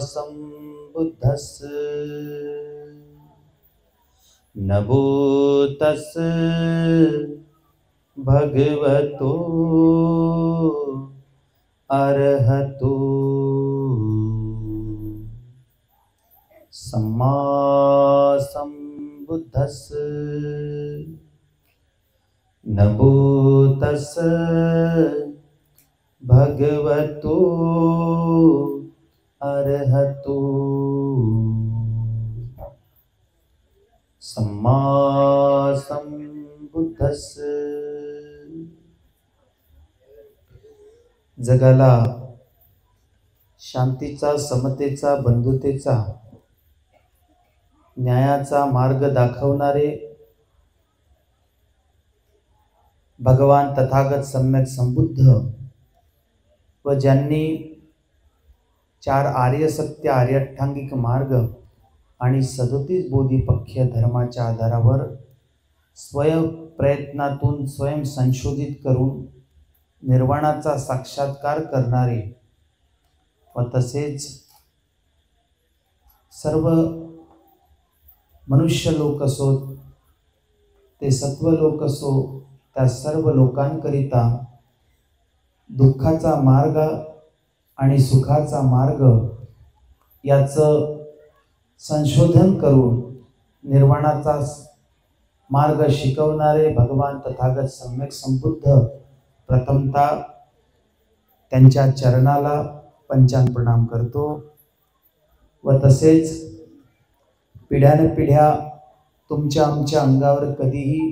सम्बुद्धस्स नमो तस् भगवतो अरहतो सम्मा सम्बुद्धस्स नमो तस् भगवतो अरहतो सम्मा सम्बुद्धस्स। जगाला शांतीचा, समतेचा, बंधुतेचा, न्यायाचा मार्ग दाखवणारे भगवान तथागत सम्यक संबुद्ध व ज्यांनी 4 आर्य सत्य, आर्य अष्टांगिक मार्ग आणि 37 बोधिपक्ष धर्माच्या आधारावर स्वयं प्रयत्नातून स्वयं संशोधित करून निर्वाणाचा साक्षात्कार करणारे व तसेच सर्व मनुष्य लोक असोत ते सत्व लोक असो, त्या सर्व लोकांकरिता दुःखाचा मार्ग आणि सुखाचा मार्ग याचं संशोधन करून निर्वाणाचा मार्ग शिकवणारे भगवान तथागत सम्यक संबुद्ध प्रथमतः त्यांच्या चरणाला पंचांग प्रणाम करतो व तसेच पिढ्यानपिढ्या तुमच्या आमच्या अंगावर कधीही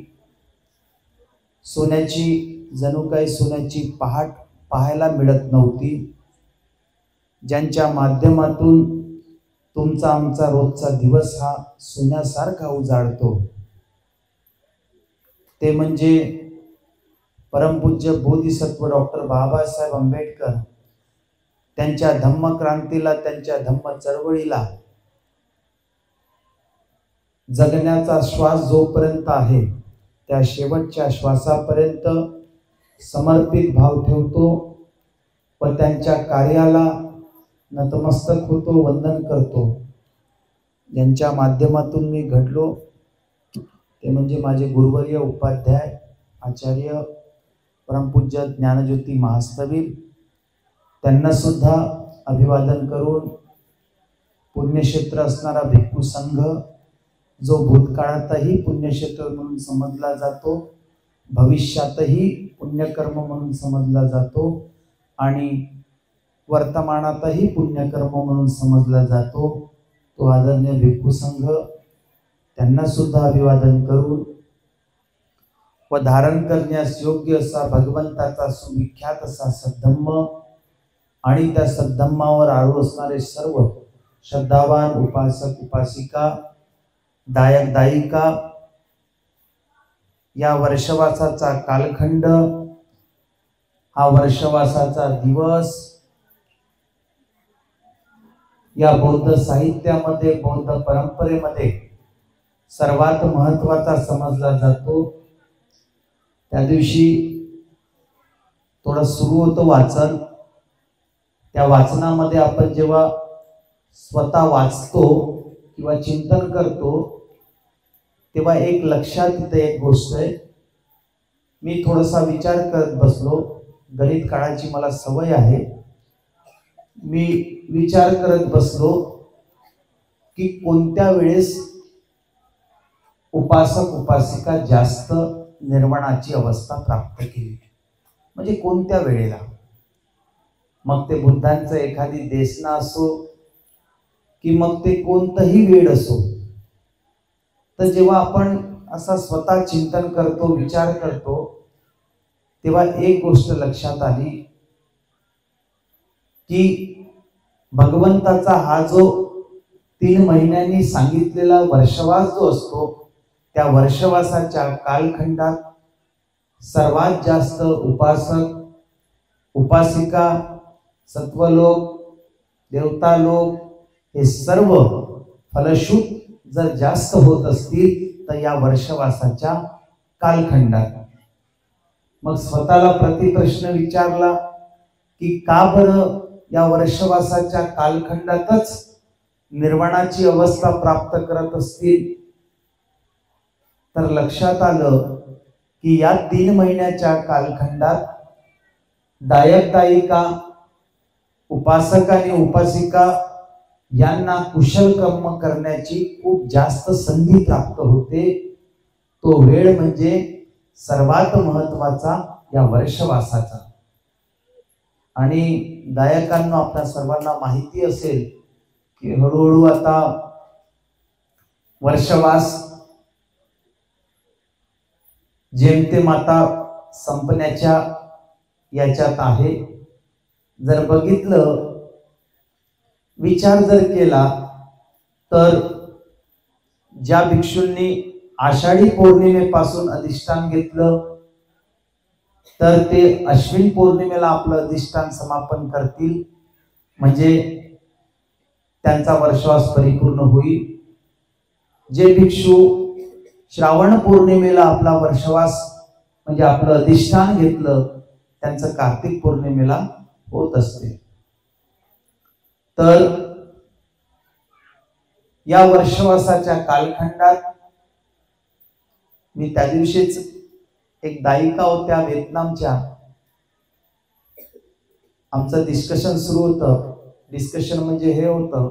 सोन्याची, जणू काही सोन्याची पहाट पाहायला मिळत नव्हती, ज्यांच्या माध्यमातून तुमचा आमचा रोजचा दिवस हा सोन्यासारखा उजाडतो, ते म्हणजे परमपूज्य बोधिसत्व डॉक्टर बाबासाहेब आंबेडकर। त्यांच्या धम्मक्रांतीला, त्यांच्या धम्म चळवळीला जगण्याचा श्वास जोपर्यंत आहे त्या शेवटच्या श्वासापर्यंत समर्पित भाव ठेवतो व त्यांच्या कार्याला नतमस्तक होतो, वंदन करतो। ज्यांच्या माध्यमातून मी घडलो ते म्हणजे माझे गुरुवर्य उपाध्याय आचार्य परमपूज्य ज्ञानज्योती महास्थवीर। त्यांना सुद्धा अभिवादन करून पुण्यक्षेत्र असणारा भिक्खू संघ, जो भूतकाळातही पुण्यक्षेत्र म्हणून समजला जातो, भविष्यातही पुण्यकर्म म्हणून समजला जातो आणि वर्तमानातही पुण्यकर्म म्हणून समजला जातो, तो आदरणीय भिक्खू संघ, त्यांना सुद्धा अभिवादन करून व धारण करण्यास योग्य असा भगवंताचा सुविख्यात असा सद्धम्म आणि त्या सद्धम्मावर आरू असणारे सर्व श्रद्धावान उपासक उपासिका, दायक दायिका, या वर्षवासाचा कालखंड, हा वर्षवासाचा दिवस या बौद्ध साहित्यामध्ये, बौद्ध परंपरेमध्ये सर्वात महत्त्वाचा समजला जातो। त्या दिवशी थोडं सुरू होतं वाचन, त्या वाचनामध्ये आपण जेव्हा स्वतः वाचतो किंवा चिंतन करतो तेव्हा एक लक्षात येते एक गोष्ट आहे। मी थोडासा विचार करत बसलो, गणित काढायची मला सवय आहे, मी विचार करत बसलो की कोणत्या वेळेस उपासक उपासिका जास्त निर्वाणाची अवस्था प्राप्त केली, म्हणजे कोणत्या वेळेला। मग ते बुद्धांचं एखादी देशना असो की मग ते कोणतंही वेळ असो, तर जेव्हा आपण असा स्वतः चिंतन करतो, विचार करतो, तेव्हा एक गोष्ट लक्षात आली की भगवंताचा हा जो 3 महिन्यांनी सांगितलेला वर्षवास जो असतो, त्या वर्षवासाच्या कालखंडात सर्वात जास्त उपासक उपासिका, सत्वलोक, देवतालोक हे सर्व फलशुद्ध जर जास्त होत असतील तर या वर्षवासाच्या कालखंडात। मग स्वतःला प्रतिप्रश्न विचारला की का बरं या वर्षवासाच्या कालखंडातच निर्वाणाची अवस्था प्राप्त करत असतील तर लक्षात आलं की या 3 महिन्याच्या कालखंडात दायक दायिका, उपासक आणि उपासिका यांना कुशल कर्म करण्याची खूप जास्त संधी प्राप्त होते। तो वेळ म्हणजे सर्वात महत्वाचा या वर्षवासाचा। आणि दायकांना आपल्या सर्वांना माहिती असेल की हळूहळू आता वर्षवास जेमतेम आता संपण्याच्या याच्यात आहे। जर बघितलं, विचार जर केला तर ज्या भिक्षूंनी आषाढी पौर्णिमेपासून अधिष्ठान घेतलं तर ते अश्विन पौर्णिमेला आपलं अधिष्ठान समापन करतील, म्हणजे त्यांचा वर्षवास परिपूर्ण होईल। जे भिक्षू श्रावण पौर्णिमेला आपला वर्षवास म्हणजे आपलं अधिष्ठान घेतलं त्यांचं कार्तिक पौर्णिमेला होत असते। तर या वर्षवासाच्या कालखंडात मी त्या दिवशीच एक दायिका होत्या व्हिएतनामच्या, आमचं डिस्कशन सुरू होतं। डिस्कशन म्हणजे हे होतं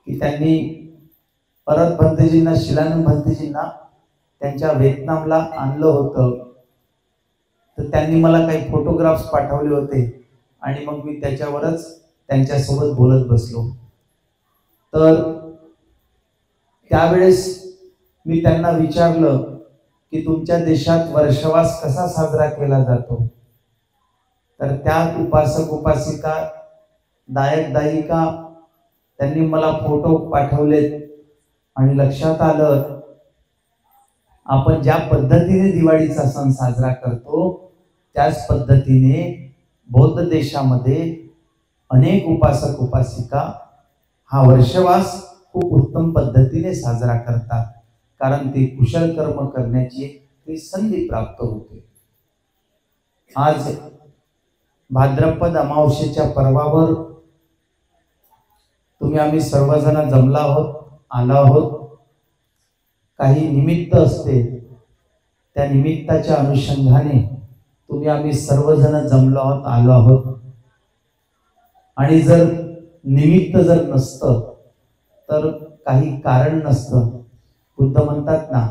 की त्यांनी परत भंतेजींना, शिलानंद भंतेजींना त्यांच्या व्हिएतनामला आणलं होतं। तर त्यांनी मला काही फोटोग्राफ्स पाठवले होते आणि मग मी त्याच्यावरच त्यांच्यासोबत बोलत बसलो। तर त्यावेळेस मी त्यांना विचारलं की तुमच्या देशात वर्षवास कसा साजरा केला जातो। तर त्या उपासक उपासिका, दायक दायिका त्यांनी मला फोटो पाठवलेत आणि लक्षात आलं आपण ज्या पद्धतीने दिवाळीचा सण साजरा करतो त्याच पद्धतीने बौद्ध देशामध्ये अनेक उपासक उपासिका हा वर्षवास खूप उत्तम पद्धतीने साजरा करतात, कारण ते कुशल कर्म करण्याची ती संधी प्राप्त होते। आज भाद्रपद अमावस्येच्या पर्वावर तुम्ही आम्ही सर्वजण जमला आहोत, आलो आहोत। काही निमित्त असते, त्या निमित्ताच्या अनुषंगाने तुम्ही आम्ही सर्वजण जमलो आहोत, आलो आहोत। आणि जर निमित्त जर नसतं तर काही कारण नसतं। बुद्ध म्हणतात ना,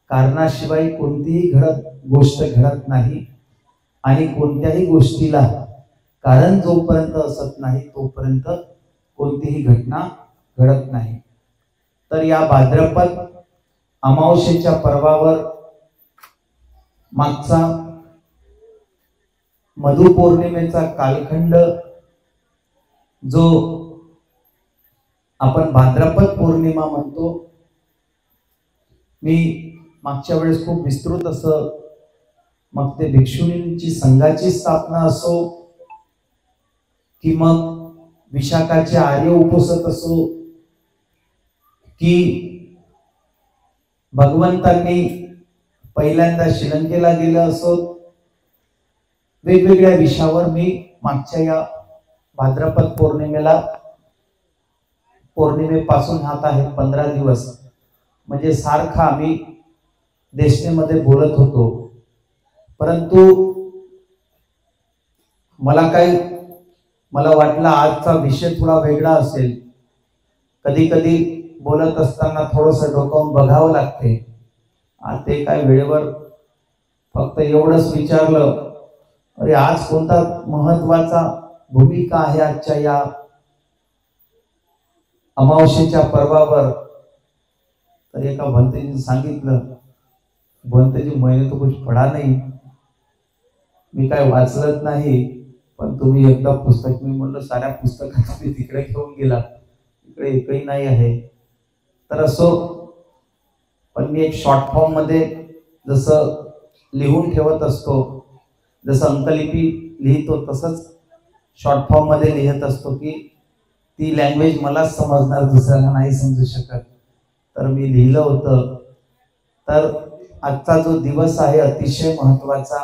कारणाशिवाय कोणतीही गोष्ट घडत नाही आणि कोणत्याही गोष्टीला कारण जोपर्यंत असत नाही तोपर्यंत कोणतीही घटना घडत नाही। तर या भाद्रपद अमावस्येच्या पर्वावर मागचा मधु पौर्णिमेचा कालखंड जो आपण भाद्रपद पौर्णिमा म्हणतो, मी मागच्या वेळेस खूप विस्तृत असं, मग ते भिक्षुणींची संघाची स्थापना असो कि मग विशाखाचे आर्य उपोषक असो की भगवंतांनी पहिल्यांदा श्रीलंकेला गेलं असो, वेगवेगळ्या विषयावर मी मागच्या या भाद्रपद पौर्णिमेपासून हात आहे 15 दिवस म्हणजे सारखा आम्ही देशनेमध्ये बोलत होतो। परंतु मला वाटलं आजचा विषय थोडा वेगळा असेल। कधी कधी बोलत असताना थोडंसं डोकावून बघावं लागते। ते काय वेळेवर फक्त एवढंच विचारलं, अरे आज कोणता महत्वाचा भूमिका आहे आजच्या या अमावस्येच्या पर्वावर। तर एका भंतेजीने सांगितलं, भंतेजी मैंने तो कुछ पढ़ा नहीं, मी काय वाचलत नाही, पण तुम्ही एकदा पुस्तक, मी म्हणलं साऱ्या पुस्तकात तुम्ही तिकडे घेऊन गेला, इकडे एकही नाही आहे। तर असो, पण मी एक शॉर्ट फॉर्म मध्ये जसं लिहून ठेवत असतो, जसं अंकलिपी लिहितो तसंच शॉर्ट फॉर्म मध्ये लिहित असतो की ती लँग्वेज मलाच समजणार, दुसऱ्याला नाही समजू शकत। तर मी लिहिलं होतं। तर आजचा जो दिवस आहे अतिशय महत्वाचा।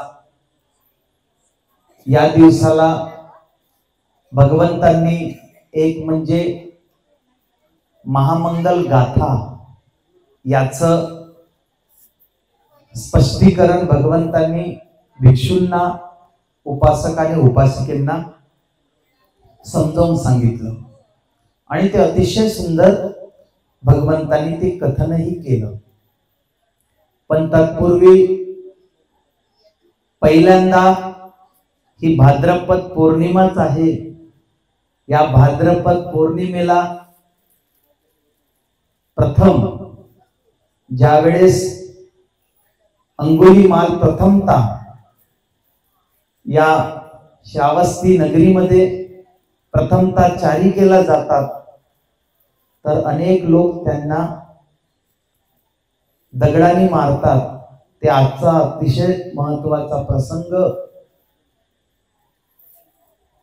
या दिवसाला भगवंतांनी एक म्हणजे महामंगल गाथा याचं स्पष्टीकरण भगवंतांनी भिक्षूंना, उपासक आणि उपासिकेंना समजावून सांगितलं आणि ते अतिशय सुंदर भगवंतांनी ते कथनही केलं. पण तत्पूर्वी पहिल्यांदा ही भाद्रपद पौर्णिमाच आहे. या भाद्रपद पौर्णिमेला प्रथम ज्यावेळेस अंगुलीमाल प्रथमतः या श्रावस्ती नगरीमध्ये प्रथमतः चारिकेला जातात, तर अनेक लोक त्यांना दगडाने मारतात. ते आजचा अतिशय महत्वाचा प्रसंग.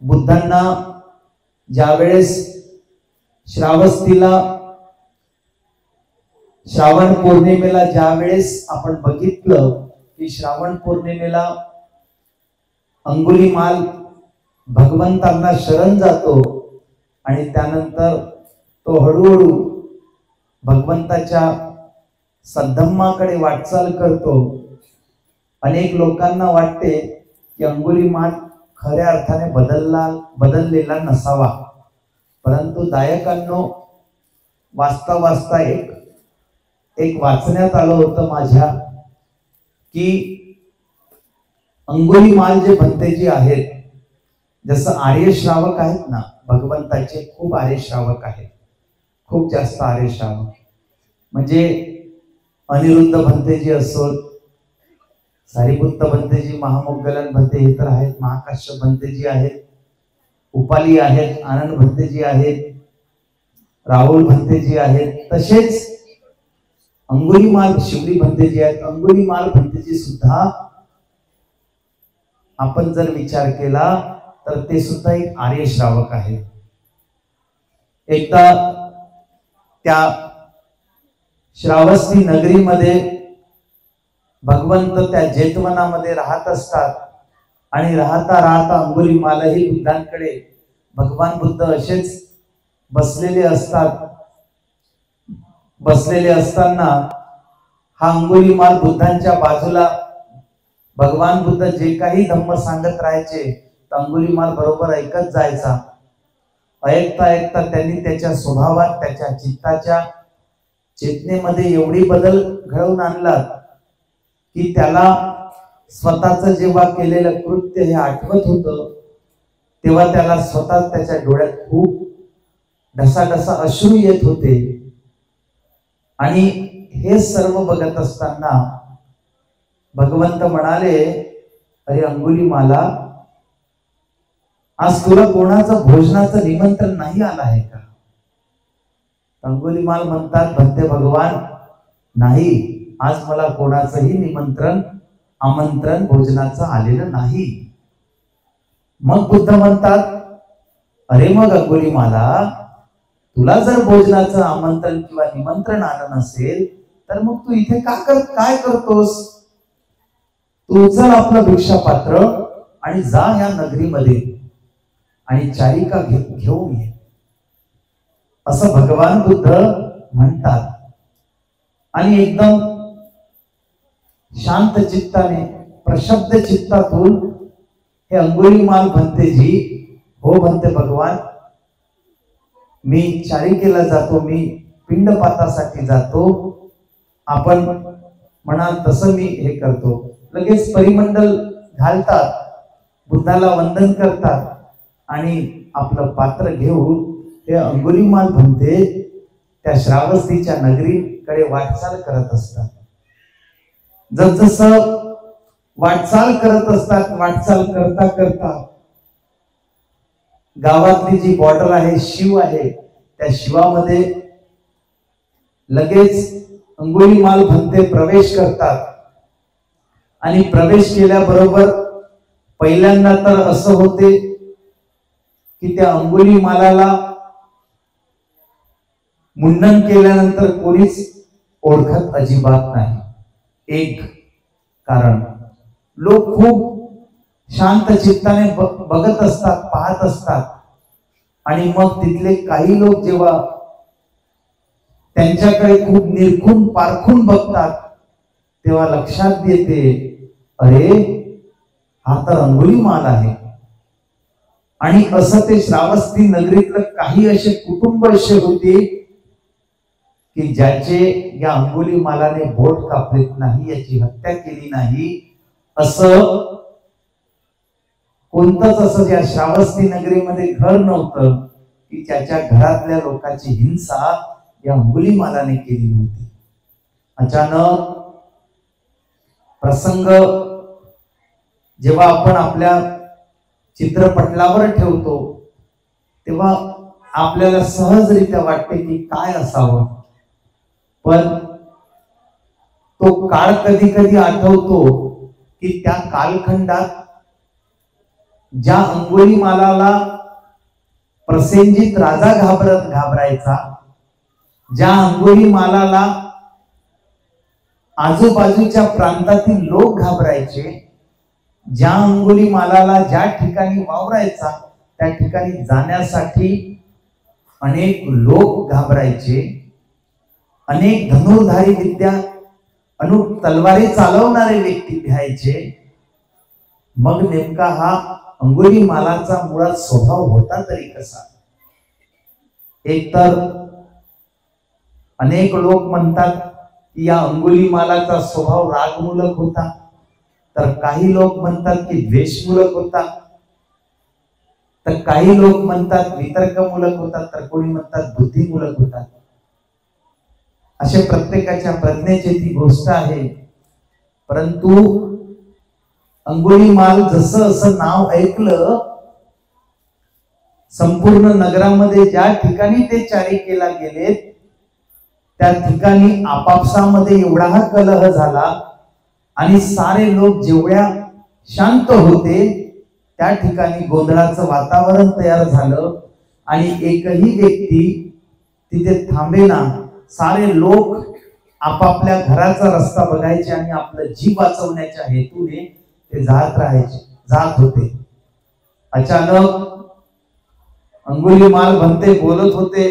बुद्धांना ज्यावेळेस श्रावस्तीला श्रावण पौर्णिमेला ज्यावेळेस आपण बघितलं की श्रावण पौर्णिमेला अंगुलीमाल भगवंतांना शरण जातो आणि त्यानंतर तो हळूहळू भगवंताच्या सद्धम्माकडे वाटचाल करतो. अनेक लोकांना वाटते की अंगुलीमाल खऱ्या अर्थाने बदललेला नसावा, परंतु दायकांनो वाचता वाचता एक वाचण्यात आलं होतं माझ्या की अंगुलीमाल जे भंतेजी आहेत, जसं आर्य श्रावक आहेत ना भगवंताचे, खूप आर्य श्रावक आहेत, खूप जास्त आर्य श्रावक. म्हणजे अनिरुद्ध भंतेजी असो, सारिपुत्त भंतेजी, महामोग्गलन भंते हे तर आहेत, महाकाश्यप भंतेजी आहेत, उपाली आहेत, आनंद भंतेजी आहेत, राहुल भंतेजी आहेत, तसेच अंगुलीमाल शिवली भंतेजी आहेत. अंगुलीमाल भंतेजी सुद्धा आपण जर विचार केला तर ते सुद्धा एक आर्य श्रावक आहे. एकदा त्या श्रावस्ती नगरीमध्ये भगवंत त्या जेतवनामध्ये राहत असतात आणि राहता राहता अंगुलीमालही बुद्धांकडे, भगवान बुद्ध असेच बसलेले असतात. बसलेले असताना हा अंगुलीमाल बुद्धांच्या बाजूला, भगवान बुद्ध जे काही धम्म सांगत राहायचे तर अंगुलीमाल बरोबर ऐकत जायचा. ऐकता ऐकता त्यांनी त्याच्या स्वभावात, त्याच्या चित्ताच्या चेतनेमध्ये एवढी बदल घडवून आणला की त्याला स्वतःच जेव्हा केलेलं कृत्य हे आठवत होतं, तेव्हा त्याला स्वतः त्याच्या डोळ्यात खूप ढसाढसा अश्रू येत होते. आणि हे सर्व बघत असताना भगवंत म्हणाले, अरे अंगुलीमाला, आज तुला कोणाचं भोजनाचं निमंत्रण नाही आलं आहे का? अंगुलीमाल म्हणतात, भंते भगवान, नाही, आज मला कोणाचंही आमंत्रण भोजनाचं आलेलं नाही. मग बुद्ध म्हणतात, अरे मग अंगुलीमाला, तुला जर भोजनाचं आमंत्रण किंवा निमंत्रण आलं नसेल तर मग तू इथे काय करतोस? तू उचल आपलं भिक्षा पात्र आणि जा या नगरीमध्ये आणि चारिका घेऊन ये, असं भगवान बुद्ध म्हणतात. आणि एकदम शांत चित्ताने, प्रशब्द चित्तातून हे अंगुलीमाल भंतेजी, हो भंते भगवान, मी चारिकेला जातो, मी पिंडपातासाठी जातो, आपण म्हणाल तसं मी हे करतो. लगेच परिमंडल घालतात, बुद्धाला वंदन करतात आणि आपलं पात्र घेऊन हे अंगुलीमाल भंते त्या श्रावस्तीच्या नगरीकडे वाटचाल करत असतात. जसजसं वाटचाल करत असतात, वाटचाल करता करता गावातली जी बॉर्डर आहे, शिव आहे, त्या शिवामध्ये लगेच अंगुलीमाल भंते प्रवेश करतात. आणि प्रवेश केल्याबरोबर पहिल्यांदा तर असं होते की त्या अंगुलीमालाला मुंडन केल्यानंतर कोणीच ओळखत अजिबात नाही. एक कारण, लोक खूप शांत चित्ताने बघत असतात, पाहत असतात आणि मग तिथले काही लोक जेव्हा त्यांच्याकडे खूप निरखून पारखून बघतात तेव्हा लक्षात येते, अरे हा तर अंगुलीमाल आहे. आणि असं ते श्रावस्ती नगरीतलं काही असे कुटुंब असे होते की ज्याचे या अंगुलीमालाने बोट कापलेत नाही, याची हत्या केली नाही, असं कोणतंच असं या श्रावस्ती नगरीमध्ये घर नव्हतं की त्याच्या घरातल्या लोकांची हिंसा या अंगुलीमालाने केली नव्हती. अचानक प्रसंग जेव्हा आपण आपल्या चित्रपटलावर ठेवतो तेव्हा आपल्याला सहजरित्या वाटते की काय असावं, पण तो काळ कधी कधी आठवतो की त्या कालखंडात ज्या अंगुलीमालाला प्रसेनजित राजा घाबरायचा, ज्या अंगुलीमालाला आजूबाजूच्या प्रांतातील लोक घाबरायचे, ज्या अंगुलीमालाला ज्या ठिकाणी वावरायचा त्या ठिकाणी जाण्यासाठी अनेक लोक घाबरायचे, अनेक धनुर्धारी विद्या तलवारी चालवणारे व्यक्ती भ्यायचे. मग नेमका हा अंगुलीमालाचा मुळात स्वभाव होता तरी कसा? एकतर अनेक लोक म्हणतात की या अंगुलीमालाचा स्वभाव रागमूलक होता, तर काही लोक म्हणतात की द्वेषमूलक होता, तर काही लोक म्हणतात वितर्कमूलक होता, तर कोणी म्हणतात बुद्धिमूलक होता. असे प्रत्येकाच्या प्रज्ञेची ती गोष्ट आहे. परंतु अंगुलीमाल जसं असं नाव ऐकलं, संपूर्ण नगरामध्ये ज्या ठिकाणी ते चारिकेला गेले त्या ठिकाणी आपापसामध्ये एवढा हा कलह झाला आणि सारे लोक जेवढ्या शांत होते त्या ठिकाणी गोंधळाचं वातावरण तयार झालं आणि एकही व्यक्ती तिथे थांबेना. सारे लोक आपापल्या घराचा रस्ता बघायचे आणि आपलं जीव वाचवण्याच्या हेतूने ते जात होते. अचानक अंगुलीमाल भंते बोलत होते,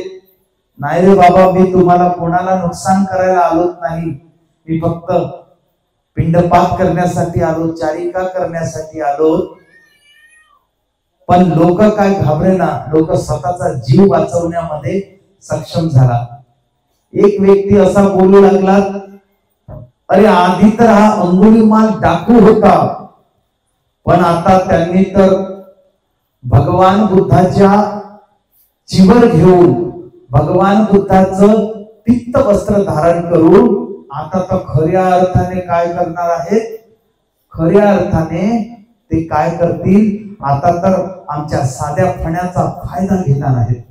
नाही रे बाबा, मी तुम्हाला कोणाला नुकसान करायला आलोच नाही, मी फक्त पिंडपात करण्यासाठी आलो, चारिका करण्यासाठी आलो. पण लोक काय घाबरेना, लोक स्वतःचा जीव वाचवण्यामध्ये सक्षम झाला. एक व्यक्ती असा बोलू लागला, अरे आधी तर हा अंगुलीमाल डाकू होता, पण आता त्यांनी तर भगवान बुद्धाच्या चिवर घेऊन भगवान बुद्धाचं पित्त वस्त्र धारण करून आता तर खऱ्या अर्थाने काय करणार आहेत? खऱ्या अर्थाने ते काय करतील? आता तर आमच्या साध्या फण्याचा फायदा घेणार आहेत.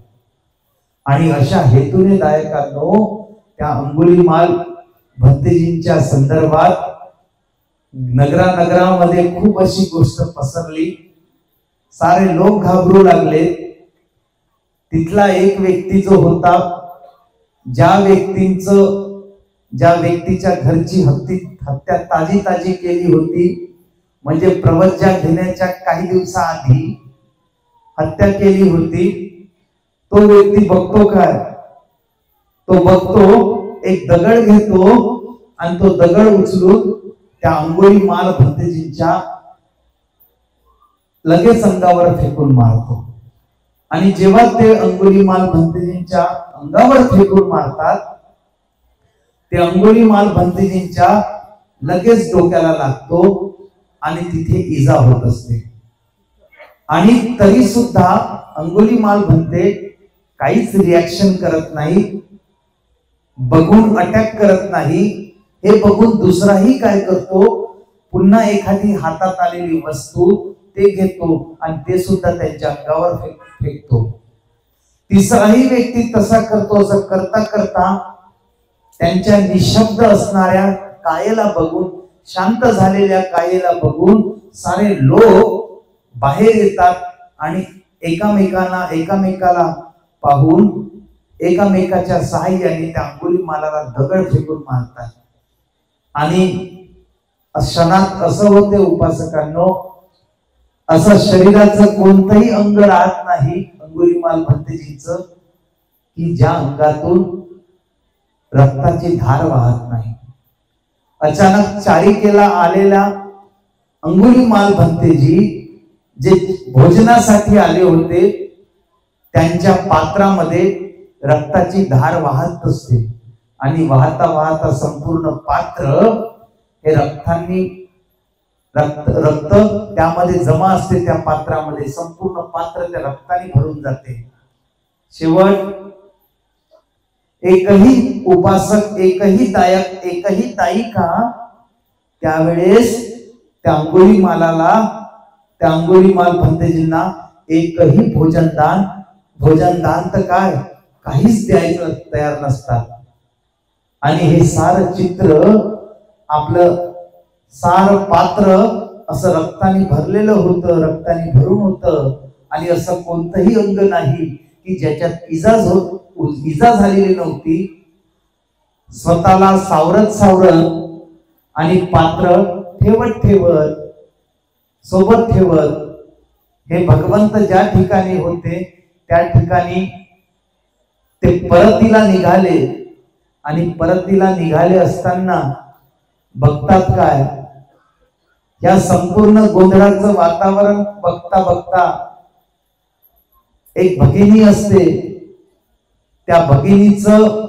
आणि अशा हेतूने दायकांनो त्या अंगुलीमाल भंतेजींच्या संदर्भात नगरामध्ये खूप अशी गोष्ट पसरली. सारे लोक घाबरू लागले. तिथला एक व्यक्ती जो होता, ज्या व्यक्तीच्या घरची हत्या ताजी केली होती, म्हणजे प्रवज्या घेण्याच्या काही दिवसाआधी हत्या केली होती, तो व्यक्ती बघतो काय? तो बघतो एक दगड घेतो आणि तो दगड उचलून त्या अंगुलीमाल भंतेजींच्या लगेच अंगावर फेकून मारतो. आणि जेव्हा ते अंगुलीमाल भंतेजींच्या अंगावर फेकून मारतात, ते अंगुलीमाल भंतेजींच्या लगेच डोक्याला लागतो आणि तिथे इजा होत असते. आणि तरी सुद्धा अंगुलीमाल भंते काहीच रिॲक्शन करत नाही, बघून अटॅक करत नाही. हे बघून दुसराही काय करतो, पुन्हा एखादी हातात आलेली वस्तू ते घेतो आणि ते सुद्धा त्यांच्या अंगावर फेकतो. तिसराही व्यक्ती तसा करतो. असं करता करता त्यांच्या निशब्द असणाऱ्या कायेला बघून, शांत झालेल्या कायेला बघून सारे लोक बाहेर येतात आणि एकामेकाला पाहून एकामेकाच्या सहाय्याने त्या अंगुलीमालाला दगड फेकून मारतात. आणि क्षणात असं होते उपासकांनो, असं शरीराचं कोणतंही अंग राहत नाही अंगुलीमाल भंतेजींचं की ज्या अंगातून रक्ताची धार वाहत नाही. अचानक चारिकेला आलेल्या अंगुलीमाल भंतेजी जे भोजनासाठी आले होते त्यांच्या पात्रामध्ये रक्ताची धार वाहत असते आणि वाहता वाहता संपूर्ण पात्र हे रक्त त्यामध्ये जमा असते. त्या पात्रामध्ये संपूर्ण पात्र त्या रक्ताने भरून जाते. शेवट एकही उपासक, एकही दायक, एकही दायिका त्यावेळेस त्या अंगुलीमाल भंतेजींना एकही भोजनदान तर काय काहीच द्यायचं तयार नसतात. आणि हे सार चित्र, आपलं सार पात्र असं रक्ताने भरलेलं होतं, रक्ताने भरून होतं. आणि असं कोणतंही अंग नाही की ज्याच्यात इजा झालेली नव्हती. स्वतःला सावरत आणि पात्र ठेवत सोबत ठेवत हे भगवंत ज्या ठिकाणी होते त्या ठिकाणी ते परतीला निघाले. आणि परतीला निघाले असताना बघतात काय, या संपूर्ण गोंधळाचं वातावरण बघता बघता एक भगिनी असते. त्या भगिनीचं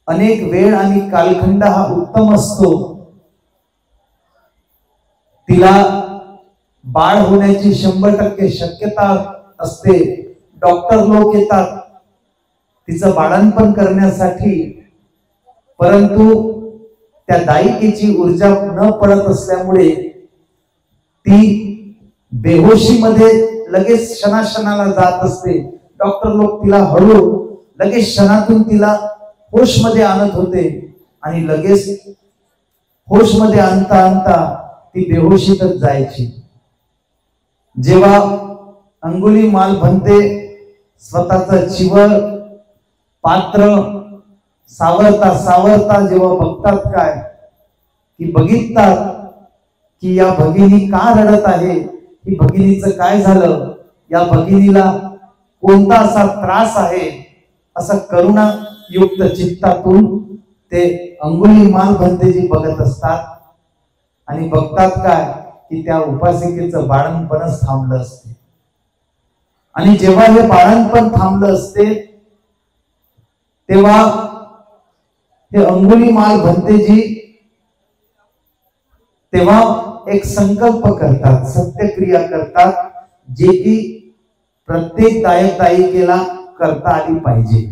अनेक वेळ आणि कालखंड हा उत्तम असतो. तिला बाळ होण्याची 100% शक्यता असते. डॉक्टर लोक येतात तिचं बाळंतपण करण्यासाठी, परंतु त्या दायिकेची ऊर्जा न पडत असल्यामुळे ती बेहोशीमध्ये लगेच क्षणाला जात असते. डॉक्टर लोक तिला हळू लगेच क्षणातून तिला होशमध्ये आणत होते आणि लगेच होशमध्ये आणता ती बेहोशीतच जायची. जेव्हा अंगुलीमाल भंते स्वतःचं चिवर पात्र सावरता जेव्हा बघतात काय की बघिततात की या भगिनी का रडत आहे, ही भगिनीचं काय झालं, या भगिनीला कोणता असा त्रास आहे, असं करुणायुक्त चित्तातून ते अंगुलीमाल भंतेजी बघत असतात. आणि बघतात काय की त्या उपासिकेचं बाळंतपणच थांबलं असते. आणि जेव्हा हे बाळंतपण थांबलं असते तेव्हा हे अंगुलीमाल भंतेजी तेव्हा एक संकल्प करतात, सत्यक्रिया करतात, जे की प्रत्येक दायिकेला करता आली पाहिजे.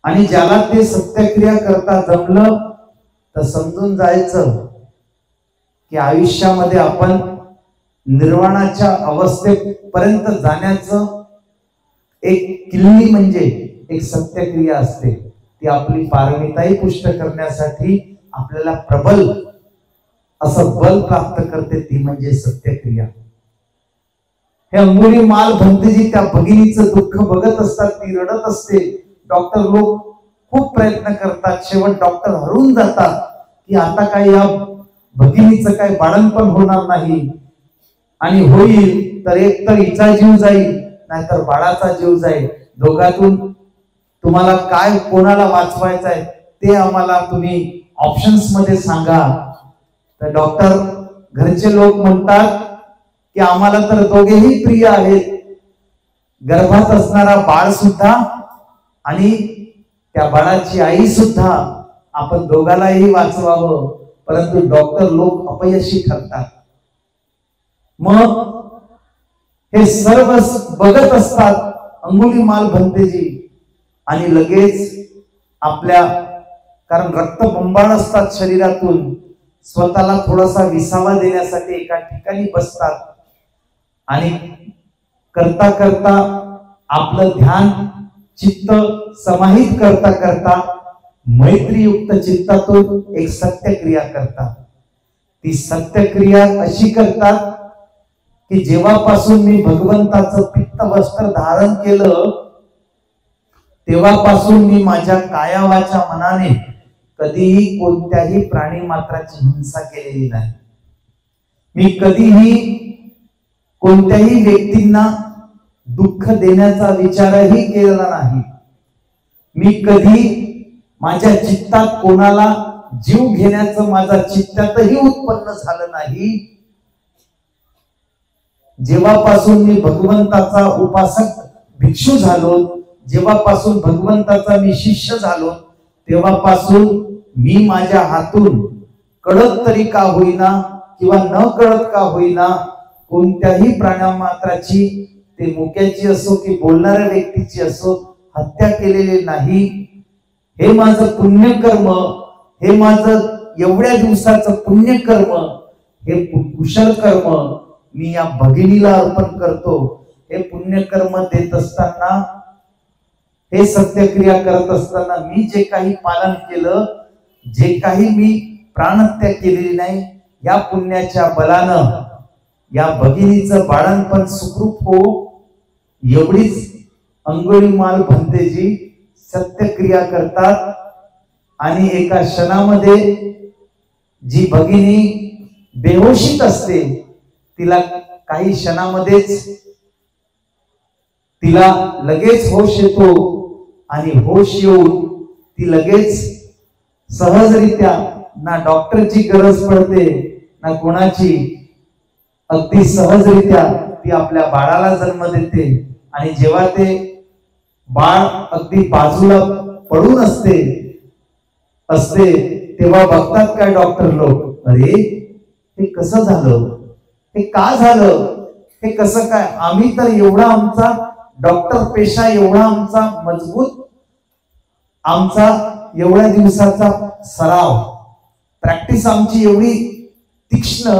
आणि ज्याला ते सत्यक्रिया करता जमलं तर समजून जायचं की आयुष्यामध्ये आपण निर्वाणाच्या अवस्थेपर्यंत जाण्याचं एक किल्ली म्हणजे एक सत्यक्रिया असते. ती आपली पारमिताई पुष्ट करण्यासाठी आपल्याला प्रबल असं बल प्राप्त करते, ती म्हणजे सत्यक्रिया. हे अंगुलीमाल भंतेजी त्या भगिनीचं दुःख बघत असतात, ती रडत असते. डॉक्टर लोक खूप प्रयत्न करतात, शेवट डॉक्टर हरवून जातात की आता काय या भगिनीचं काय बाळंतपण होणार नाही, आणि होईल तर एक तर हिचा जीव जाईल नाहीतर बाळाचा जीव जाईल. दोघातून तुम्हाला काय कोणाला वाचवायचं आहे ते आम्हाला तुम्ही ऑप्शन्स मध्ये सांगा. तर डॉक्टर घरचे लोक म्हणतात की आम्हाला तर दोघेही प्रिय आहेत, गर्भात असणारा बाळ सुद्धा आणि त्या बाळाची आई सुद्धा, आपण दोघालाही वाचवावं, परंतु डॉक्टर लोक अपयशी ठरतात. मग हे सर्व बघत असतात अंगुलीमाल भंतेजी आणि लगेच आपल्या, कारण रक्त बंबाळ असतात शरीरातून, स्वतःला थोडासा विसावा देण्यासाठी एका ठिकाणी बसतात आणि करता करता आपलं ध्यान चित्त समाहित करता करता मैत्रीयुक्त चित्तातून एक सत्यक्रिया करतात. ती सत्यक्रिया अशी करतात की जेव्हापासून मी भगवंताचं पित्त वस्त्र धारण केलं तेव्हापासून मी माझ्या कायावाच्या मनाने कधीही कोणत्याही प्राणी मात्राची हिंसा केलेली नाही. मी कधीही कोणत्याही व्यक्तींना दुःख देण्याचा विचारही केलेला नाही. मी कधी माझ्या चित्तात कोणाला जीव घेण्याचं माझा चित्तातही उत्पन्न झालं नाही. जेव्हापासून मी भगवंताचा उपासक भिक्षू झालो, जेव्हापासून भगवंताचा मी शिष्य झालो, तेव्हापासून मी माझ्या हातून कळत तरी का होईना किंवा न कळत का होईना कोणत्याही प्राणमात्राची, ते मुक्याची असो की बोलणाऱ्या व्यक्तीची असो, हत्या केलेली नाही. हे माझं पुण्यकर्म, हे माझं एवढ्या दिवसाचं पुण्यकर्म, हे कुशल कर्म मी या भगिनीला अर्पण करतो. हे पुण्यकर्म देत असताना, हे सत्यक्रिया करत असताना मी जे काही पालन केलं, जे काही मी प्राणहत्या केलेली नाही, या पुण्याच्या बलानं या भगिनीचं बाळणपण सुखरूप हो, एवढीच अंगुलीमाल भंतेजी सत्यक्रिया करतात. आणि एका क्षणामध्ये जी भगिनी बेहोशीत असते, तिला काही क्षणामध्येच तिला लगेच होश येतो आणि होश येऊन ती लगेच सहजरित्या, ना डॉक्टरची गरज पडते ना कोणाची, अगदी सहजरित्या ती आपल्या बाळाला जन्म देते. आणि जेव्हा ते बाळ अगदी बाजूला पडून असते तेव्हा बघतात काय डॉक्टर लोक, अरे हे कसं झालं, हे का झालं, हे कसं काय. आम्ही तर एवढा आमचा डॉक्टर पेशा एवढा आमचा मजबूत, आमचा एवढ्या दिवसाचा सराव, प्रॅक्टिस आमची एवढी तीक्ष्ण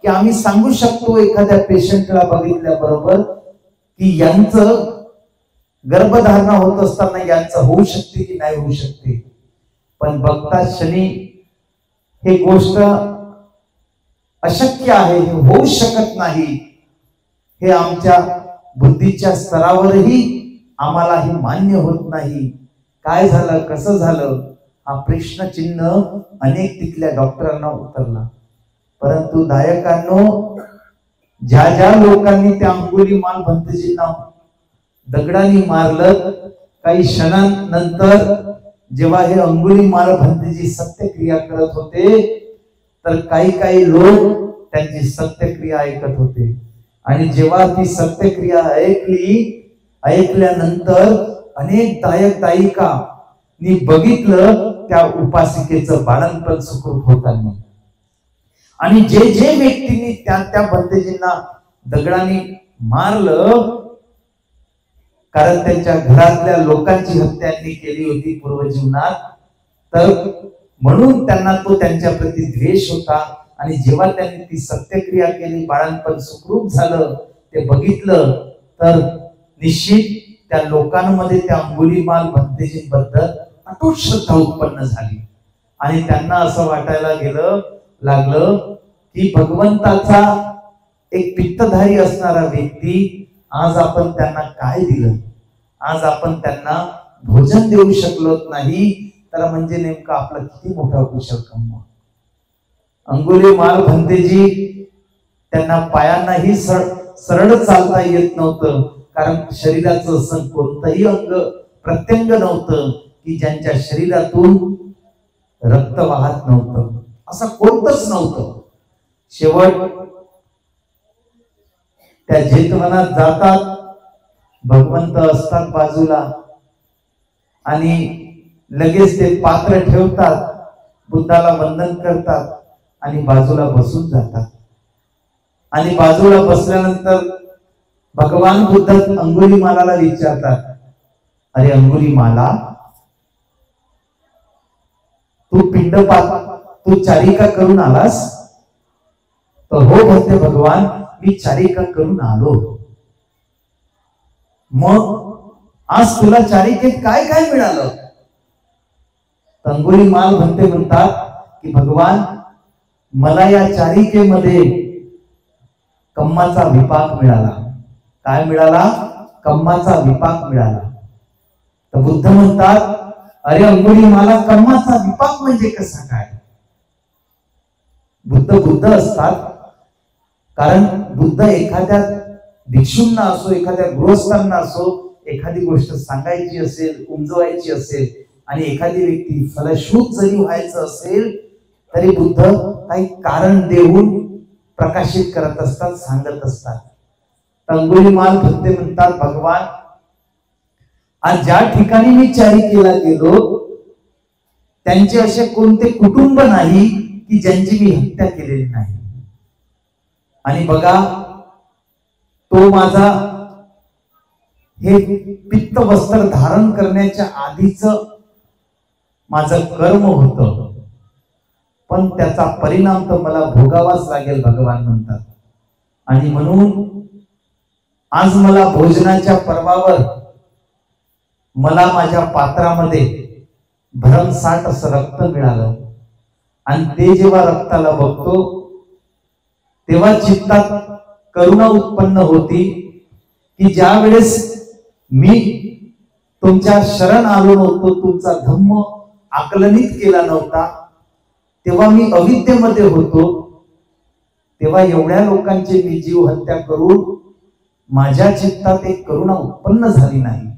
की आम्ही सांगू शकतो एखाद्या पेशंटला बघितल्याबरोबर की यांचं गर्भधारणा होत असताना यांचं होऊ शकते की नाही होऊ शकते. पण बघता क्षणी हे गोष्ट अशक्य आहे, हे होऊ शकत नाही, हे आमच्या बुद्धीच्या स्तरावरही आम्हाला हे मान्य होत नाही. काय झालं, कसं झालं, हा प्रश्नचिन्ह अनेक तिथल्या डॉक्टरांना उतरला. परंतु दायकांनो, ज्या ज्या लोकांनी त्या अंगुलीमाल भंतेजींना दगडाने मारलं, काही क्षणांनंतर जेव्हा हे अंगुलीमाल भंतेजी सत्यक्रिया करत होते, तर काही लोक त्यांची सत्यक्रिया ऐकत होते. आणि जेव्हा ती सत्यक्रिया ऐकल्यानंतर अनेक दायक दायिकांनी बघितलं त्या उपासिकेचं बाळंतपण सुखरूप होताना. आणि जे जे व्यक्तींनी त्या भंतेजींना दगडाने मारलं, कारण त्यांच्या घरातल्या लोकांची हत्या केली होती पूर्वजीवनात, तर म्हणून त्यांना तो त्यांच्या प्रती द्वेष होता. आणि जेव्हा त्यांनी ती सत्यक्रिया केली, बाळंतपण सुखरूप झालं, ते बघितलं, तर निश्चित त्या लोकांमध्ये त्या अंगुलीमाल भंतेजींबद्दल अटूट श्रद्धा उत्पन्न झाली. आणि त्यांना असं वाटायला लागलं की भगवंताचा एक पित्तधारी असणारा व्यक्ती, आज आपण त्यांना काय दिलं, आज आपण त्यांना भोजन देऊ शकलो नाही, तर म्हणजे नेमकं आपलं किती मोठा कुशल कर्म. अंगुलीमाल भंतेजी त्यांना पायांनाही सरळ चालता येत नव्हतं, कारण शरीराचं असं कोणतंही अंग प्रत्यंग नव्हतं की ज्यांच्या शरीरातून रक्त वाहत नव्हतं, असं कोणतंच नव्हतं. शेवट त्या जेतवनात जातात, भगवंत असतात बाजूला, आणि लगेच ते पात्र ठेवतात, बुद्धाला वंदन करतात आणि बाजूला बसून जातात. आणि बाजूला बसल्यानंतर भगवान बुद्ध अंगुलीमालाला विचारतात, अरे अंगुलीमाला, तू पिंडपात, तू चारिका करून आलास? तर हो म्हणते भगवान, मी चारिका करून आलो. मग आज तुला चारिकेत काय काय मिळालं? अंगुलीमाल म्हणतात की भगवान, मला या चारिकेमध्ये कम्माचा विपाक मिळाला. काय मिळाला? कम्माचा विपाक मिळाला. तर बुद्ध म्हणतात, अरे अंगुलीमाला, कम्माचा विपाक म्हणजे कसा काय? बुद्ध असतात, कारण बुद्ध एखाद्या भिक्षूंना असो, एखाद्या गृहस्थांना असो, एखादी गोष्ट सांगायची असेल, उमजवायची असेल आणि एखादी व्यक्ती फलश्रुत जरी व्हायचं असेल तरी बुद्ध काही कारण देऊन प्रकाशित करत असतात, सांगत असतात. अंगुलीमाल भंते म्हणतात, भगवान आज ज्या ठिकाणी मी चारिकेला गेलो त्यांचे असे कोणते कुटुंब नाही की ज्यांची मी हत्या केलेली नाही. आणि बघा, तो माझा हे पित्त वस्त्र धारण करण्याच्या आधीच माझं कर्म होतं, पण त्याचा परिणाम तर मला भोगावाच लागेल भगवान म्हणतात. आणि म्हणून आज मला भोजनाच्या पर्वावर मला माझ्या पात्रामध्ये भरमसाठ असं रक्त मिळालं. आणि ते जेव्हा रक्ताला बघतो तेव्हा चित्तात करुणा उत्पन्न होती की ज्या वेळेस मी तुमच्या शरण आलो नव्हतो, तुमचा धम्म आकलनित केला नव्हता, तेव्हा मी अविद्येमध्ये होतो, तेव्हा एवढ्या लोकांचे मी जीव हत्या करून माझ्या चित्तात एक करुणा उत्पन्न झाली नाही,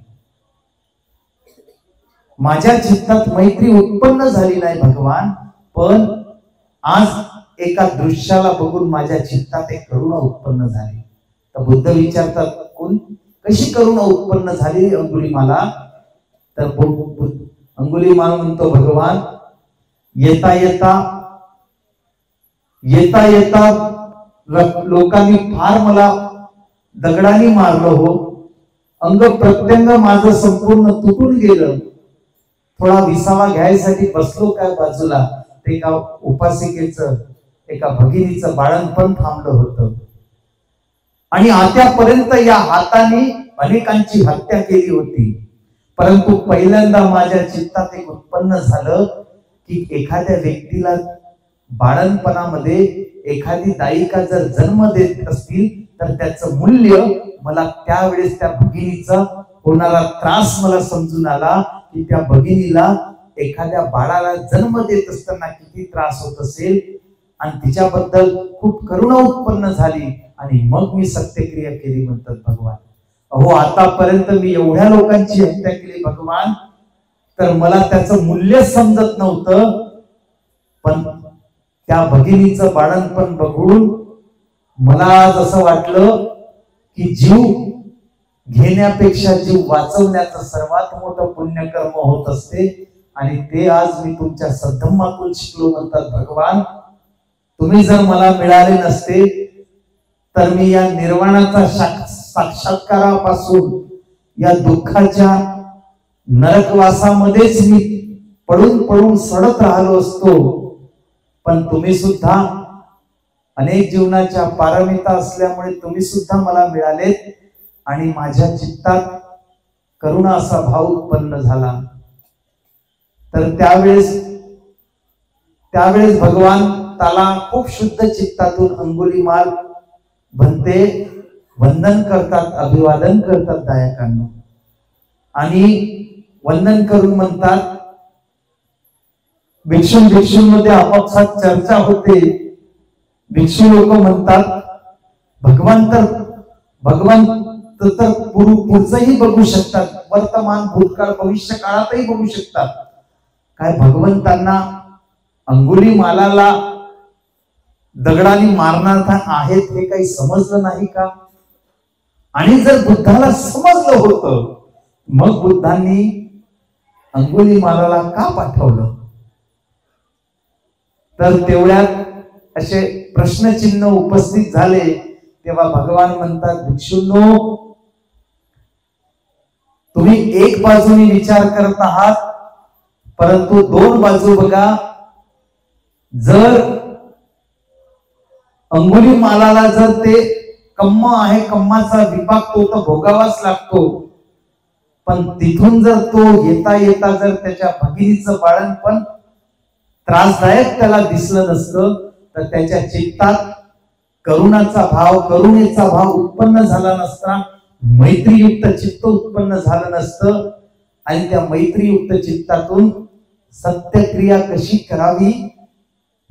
माझ्या चित्तात मैत्री उत्पन्न झाली नाही भगवान. पण आज एका दृश्याला बघून माझ्या चित्तात एक करुणा उत्पन्न झाली. तर बुद्ध विचारतात, कशी करुणा उत्पन्न झाली अंगुलीमाला? तर अंगुलीमाल म्हणतो, भगवान येता येता लोकांनी फार मला दगडाने मारलं हो, अंग प्रत्यंग माझं संपूर्ण तुटून गेलं. थोडा विसावा घ्यायसाठी बसलो काय बाजूला, ते एका उपासिकेचं, एका भगिनीचं बाळणपण थांबलं होतं. आणि आत्यापर्यंत या हाताने अनेकांची हत्या केली होती. परंतु पहिल्यांदा माझ्या चित्तात एक उत्पन्न झालं की एखाद्या व्यक्तीला बाळणपणामध्ये एखादी दायिका जर जन्म देत असतील तर त्याचं मूल्य मला त्यावेळेस त्या भगिनीचा होणारा त्रास मला समजून आला की त्या भगिनीला एखाद्या बाळाला जन्म देत असताना किती त्रास होत असेल. आणि तिच्याबद्दल खूप करुणा उत्पन्न झाली आणि मग मी सत्यक्रिया केली म्हणतात भगवान. अहो, आतापर्यंत मी एवढ्या लोकांची हत्या केली भगवान, तर मला त्याचं मूल्य समजत नव्हतं. पण त्या भगिनीचं बाळणपण बघून मला आज असं वाटलं की जीव घेण्यापेक्षा जीव वाचवण्याचं सर्वात मोठं पुण्यकर्म होत असते. आणि ते आज मी तुमच्या सद्धम्मातून शिकलो म्हणतात भगवान. तुम्ही जर मला मिळाले नसते तर मी या निर्वाणाचा साक्षात्कारापासून या दुःखाच्या नरकवासामध्येच मी पडून पडून सडत राहिलो असतो. पण तुम्ही सुद्धा अनेक जीवनाच्या पारमिता असल्यामुळे तुम्ही सुद्धा मला मिळालेत आणि माझ्या चित्तात करुणा असा भाव उत्पन्न झाला. तर त्यावेळेस भगवान त्याला खूप शुद्ध चित्तातून अंगुलीमाल भंते वंदन करतात, अभिवादन करतात दायकांना. आणि वंदन करून म्हणतात, भिक्षूंमध्ये आपापसात चर्चा होते. भिक्षू लोक म्हणतात, भगवान तर पुढचंही बघू शकतात, वर्तमान भूतकाळ भविष्य काळातही बघू शकतात. काय भगवंतांना अंगुलीमालाला दगडाने मारणार आहेत हे काही समजलं नाही का? आणि जर बुद्धाला समजलं होतं मग बुद्धांनी अंगुलीमालाला का पाठवलं? तर तेवढ्यात असे प्रश्नचिन्ह उपस्थित झाले. तेव्हा भगवान म्हणतात, भिक्षूंनो, तुम्ही एक बाजूने विचार करत आहात, परंतु दोन बाजू बघा. जर अंगुलीमालाला जर ते कम्म आहे, कम्माचा विपाक तो तर भोगावाच लागतो. पण तिथून जर तो येता येता जर त्याच्या भगिनीचं बाळणपण त्रासदायक त्याला दिसलं नसतं तर त्याच्या चित्तात करुणाचा भाव, करुणेचा भाव उत्पन्न झाला नसता, मैत्रीयुक्त चित्त उत्पन्न झालं नसतं. आणि त्या मैत्रीयुक्त चित्तातून सत्यक्रिया कशी करावी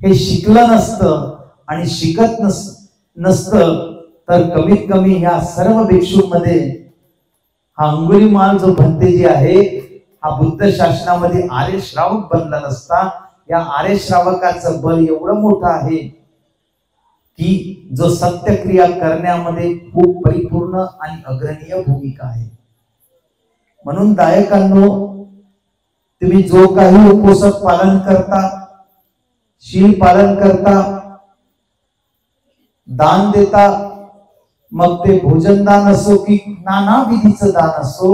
हे शिकलं नसतं. आणि नसतं तर कमीत कमी या सर्व भिक्षूंमध्ये हा अंगुलीमाल जो भंतेजी आहे हा बुद्ध शासनामध्ये आर्य श्रावक बनला नसता. या आर्य श्रावकाचं बल एवढं मोठं आहे की जो सत्यक्रिया करण्यामध्ये खूप परिपूर्ण आणि अग्रणीय भूमिका आहे. म्हणून दायकांनो, तुम्ही जो काही उपवास पालन करता, शील पालन करता, दान देता, मग ते भोजन दान असो की नाना विधीचं दान असो,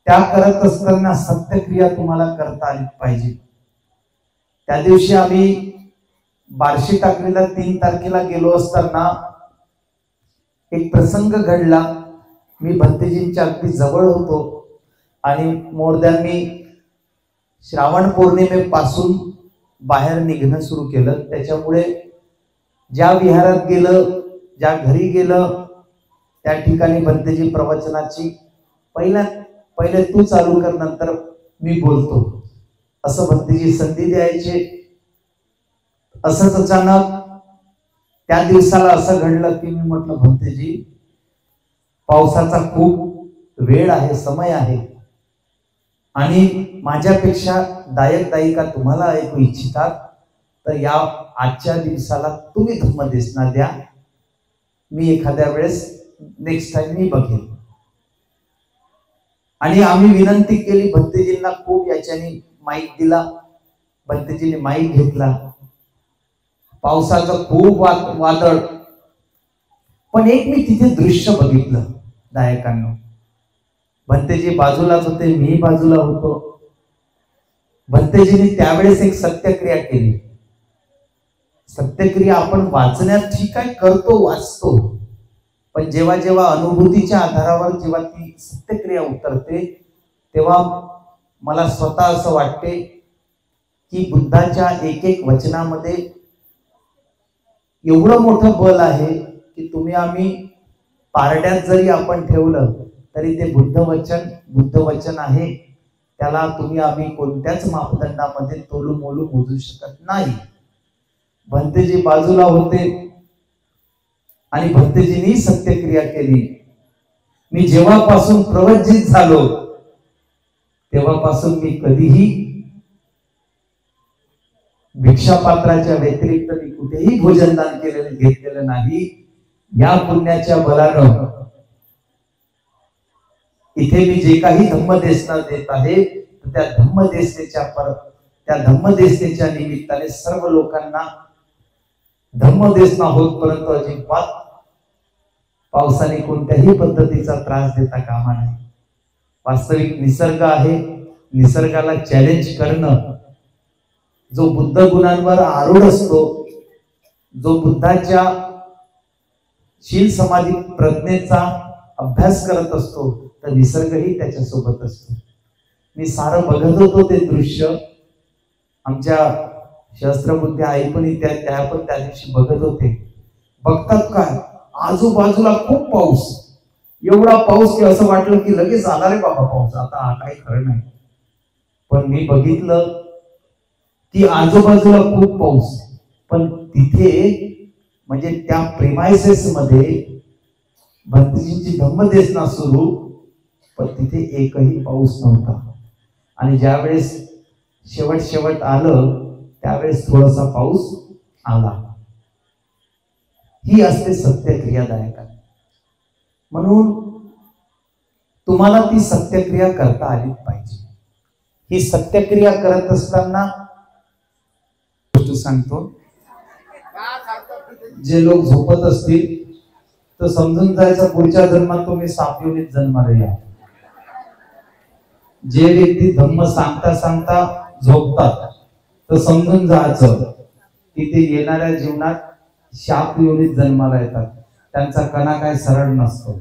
त्या करत असताना सत्यक्रिया तुम्हाला करता आली पाहिजे. त्या दिवशी आम्ही बार्शी टाकलीला 3 तारखेला गेलो असताना एक प्रसंग घडला. मी भंतेजींच्या अगदी जवळ होतो आणि मोरद्यांनी श्रावण पौर्णिमेपासून बाहेर निघणं सुरू केलं. त्याच्यामुळे ज्या विहारात गेलं, ज्या घरी गेलं, त्या ठिकाणी भंतेजी प्रवचनाची पहिले तू चालू कर, नंतर मी बोलतो, असं भंतेजी संधी द्यायचे. असंच अचानक त्या दिवसाला असं घडलं की मी म्हटलं, भंतेजी पावसाचा खूप वेळ आहे, समय आहे आणि माझ्यापेक्षा दायक दायिका तुम्हाला ऐकू इच्छितात, तर या आजच्या दिवसाला तुम्ही धम्मदेशना द्या. मी एखाद्या वेळेस नेक्स्ट टाइम मी बघेन. आणि आम्ही विनंती केली भंतेजींना, खूप याच्याने माईक दिला. भंतेजींनी माईक घेतला. पावसाचं खूप वादळ, पण एक मी तिथे दृश्य बघितलं दायकांनो. भंतेजी बाजूलाच होते, मी बाजूला होतो. भंतेजींनी त्यावेळेस एक सत्यक्रिया केली. सत्यक्रिया आपण वाचण्यात ठीक आहे करतो, वाचतो, पण जेव्हा जेव्हा अनुभूतीच्या आधारावर जेव्हा ती सत्यक्रिया उतरते तेव्हा मला स्वतः असं वाटते की बुद्धाच्या एक एक वचनामध्ये एवढं मोठं बल आहे की तुम्ही आम्ही पारड्यात जरी आपण ठेवलं तरी ते बुद्ध वचन आहे. त्याला तुम्ही आम्ही कोणत्याच मापदंडामध्ये तोलू मोलू मोजू शकत नाही. भंतेजी बाजूला होते आणि भंतेजींनी सत्यक्रिया केली. मी जेव्हापासून प्रवज्जित झालो तेव्हापासून मी कधीही भिक्षापात्राच्या व्यतिरिक्त मी कुठेही भोजनदान घेतलेलं नाही. या पुण्याच्या बलानं इथे मी जे काही धम्मदेशना देत आहे त्या धम्मदेशनेच्या निमित्ताने सर्व लोकांना धम्मदेशना होतपर्यंत अजिबात पावसाने कोणत्याही पद्धतीचा त्रास देता कामा नये. वास्तविक निसर्ग आहे, निसर्गाला चॅलेंज करणं, जो बुद्ध गुणांवर आरूढ असतो, जो बुद्धाच्या शील समाधी प्रज्ञेचा अभ्यास करत असतो, तर निसर्गही त्याच्यासोबत असतो. मी सारं बघत होतो ते दृश्य. आमच्या शस्त्रबुद्धी आई पण त्या दिवशी बघत होते. बघतात काय, आजूबाजूला खूप पाऊस, एवढा पाऊस की असं वाटलं की लगेच आला रे बाबा पाऊस, आता काही खरं नाही. पण मी बघितलं की आजूबाजूला खूप पाऊस, पण तिथे म्हणजे त्या प्रेमायसेस मध्ये भंतेजींची धम्मदेशना सुरू, पण तिथे एकही पाऊस नव्हता. आणि ज्यावेळेस शेवट आलं त्यावेळेस थोडासा पाऊस आला. ही असते सत्यक्रियादायक. म्हणून तुम्हाला ती सत्यक्रिया करता आली पाहिजे. ही सत्यक्रिया करत असताना सांगतो, जे लोक झोपत असतील तर समजून जायचं पुढच्या जन्मात तुम्ही साप योनीत जन्माला या. जे व्यक्ती धम्म सांगता झोपतात तर समजून जायचं की ते येणाऱ्या जीवनात शाप योनीत जन्माला येतात. त्यांचा कणा काय सरळ नसतो.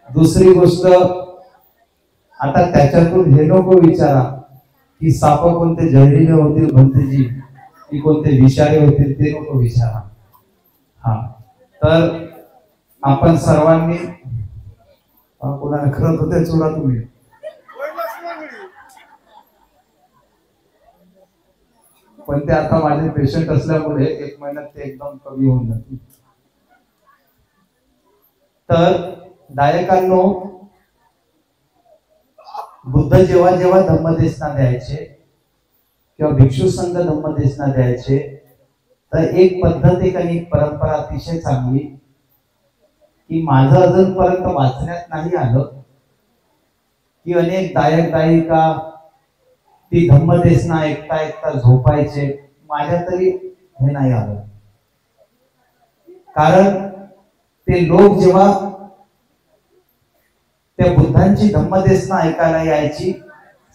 दुसरी गोष्ट, आता त्याच्यातून हे नको विचारा की साप कोणते जहरीले होतील भंतेजी की कोणते विषारी होतील, ते नको विचारा. तर आपण सर्वांनी कोणाला करत होते चोरा तुम्ही, पण ते आता माझे पेशंट असल्यामुळे 1 महिन्यात ते एकदम कमी होऊन जातील. तर दायकांनो, बुद्ध जेव्हा जेव्हा धम्मदेशना द्यायचे किंवा भिक्षू संघ धम्मदेशना द्यायचे, तर एक पद्धत एक आणि परंपरा अतिशय चांगली की माझं अजूनपर्यंत वाचण्यात नाही आलं की अनेक दायक दायिका ती धम्मदेशना ऐकता ऐकता झोपायचे. माझ्या तरी हे नाही आलं. कारण ते लोक जेव्हा त्या बुद्धांची धम्मदेशना ऐकायला यायची,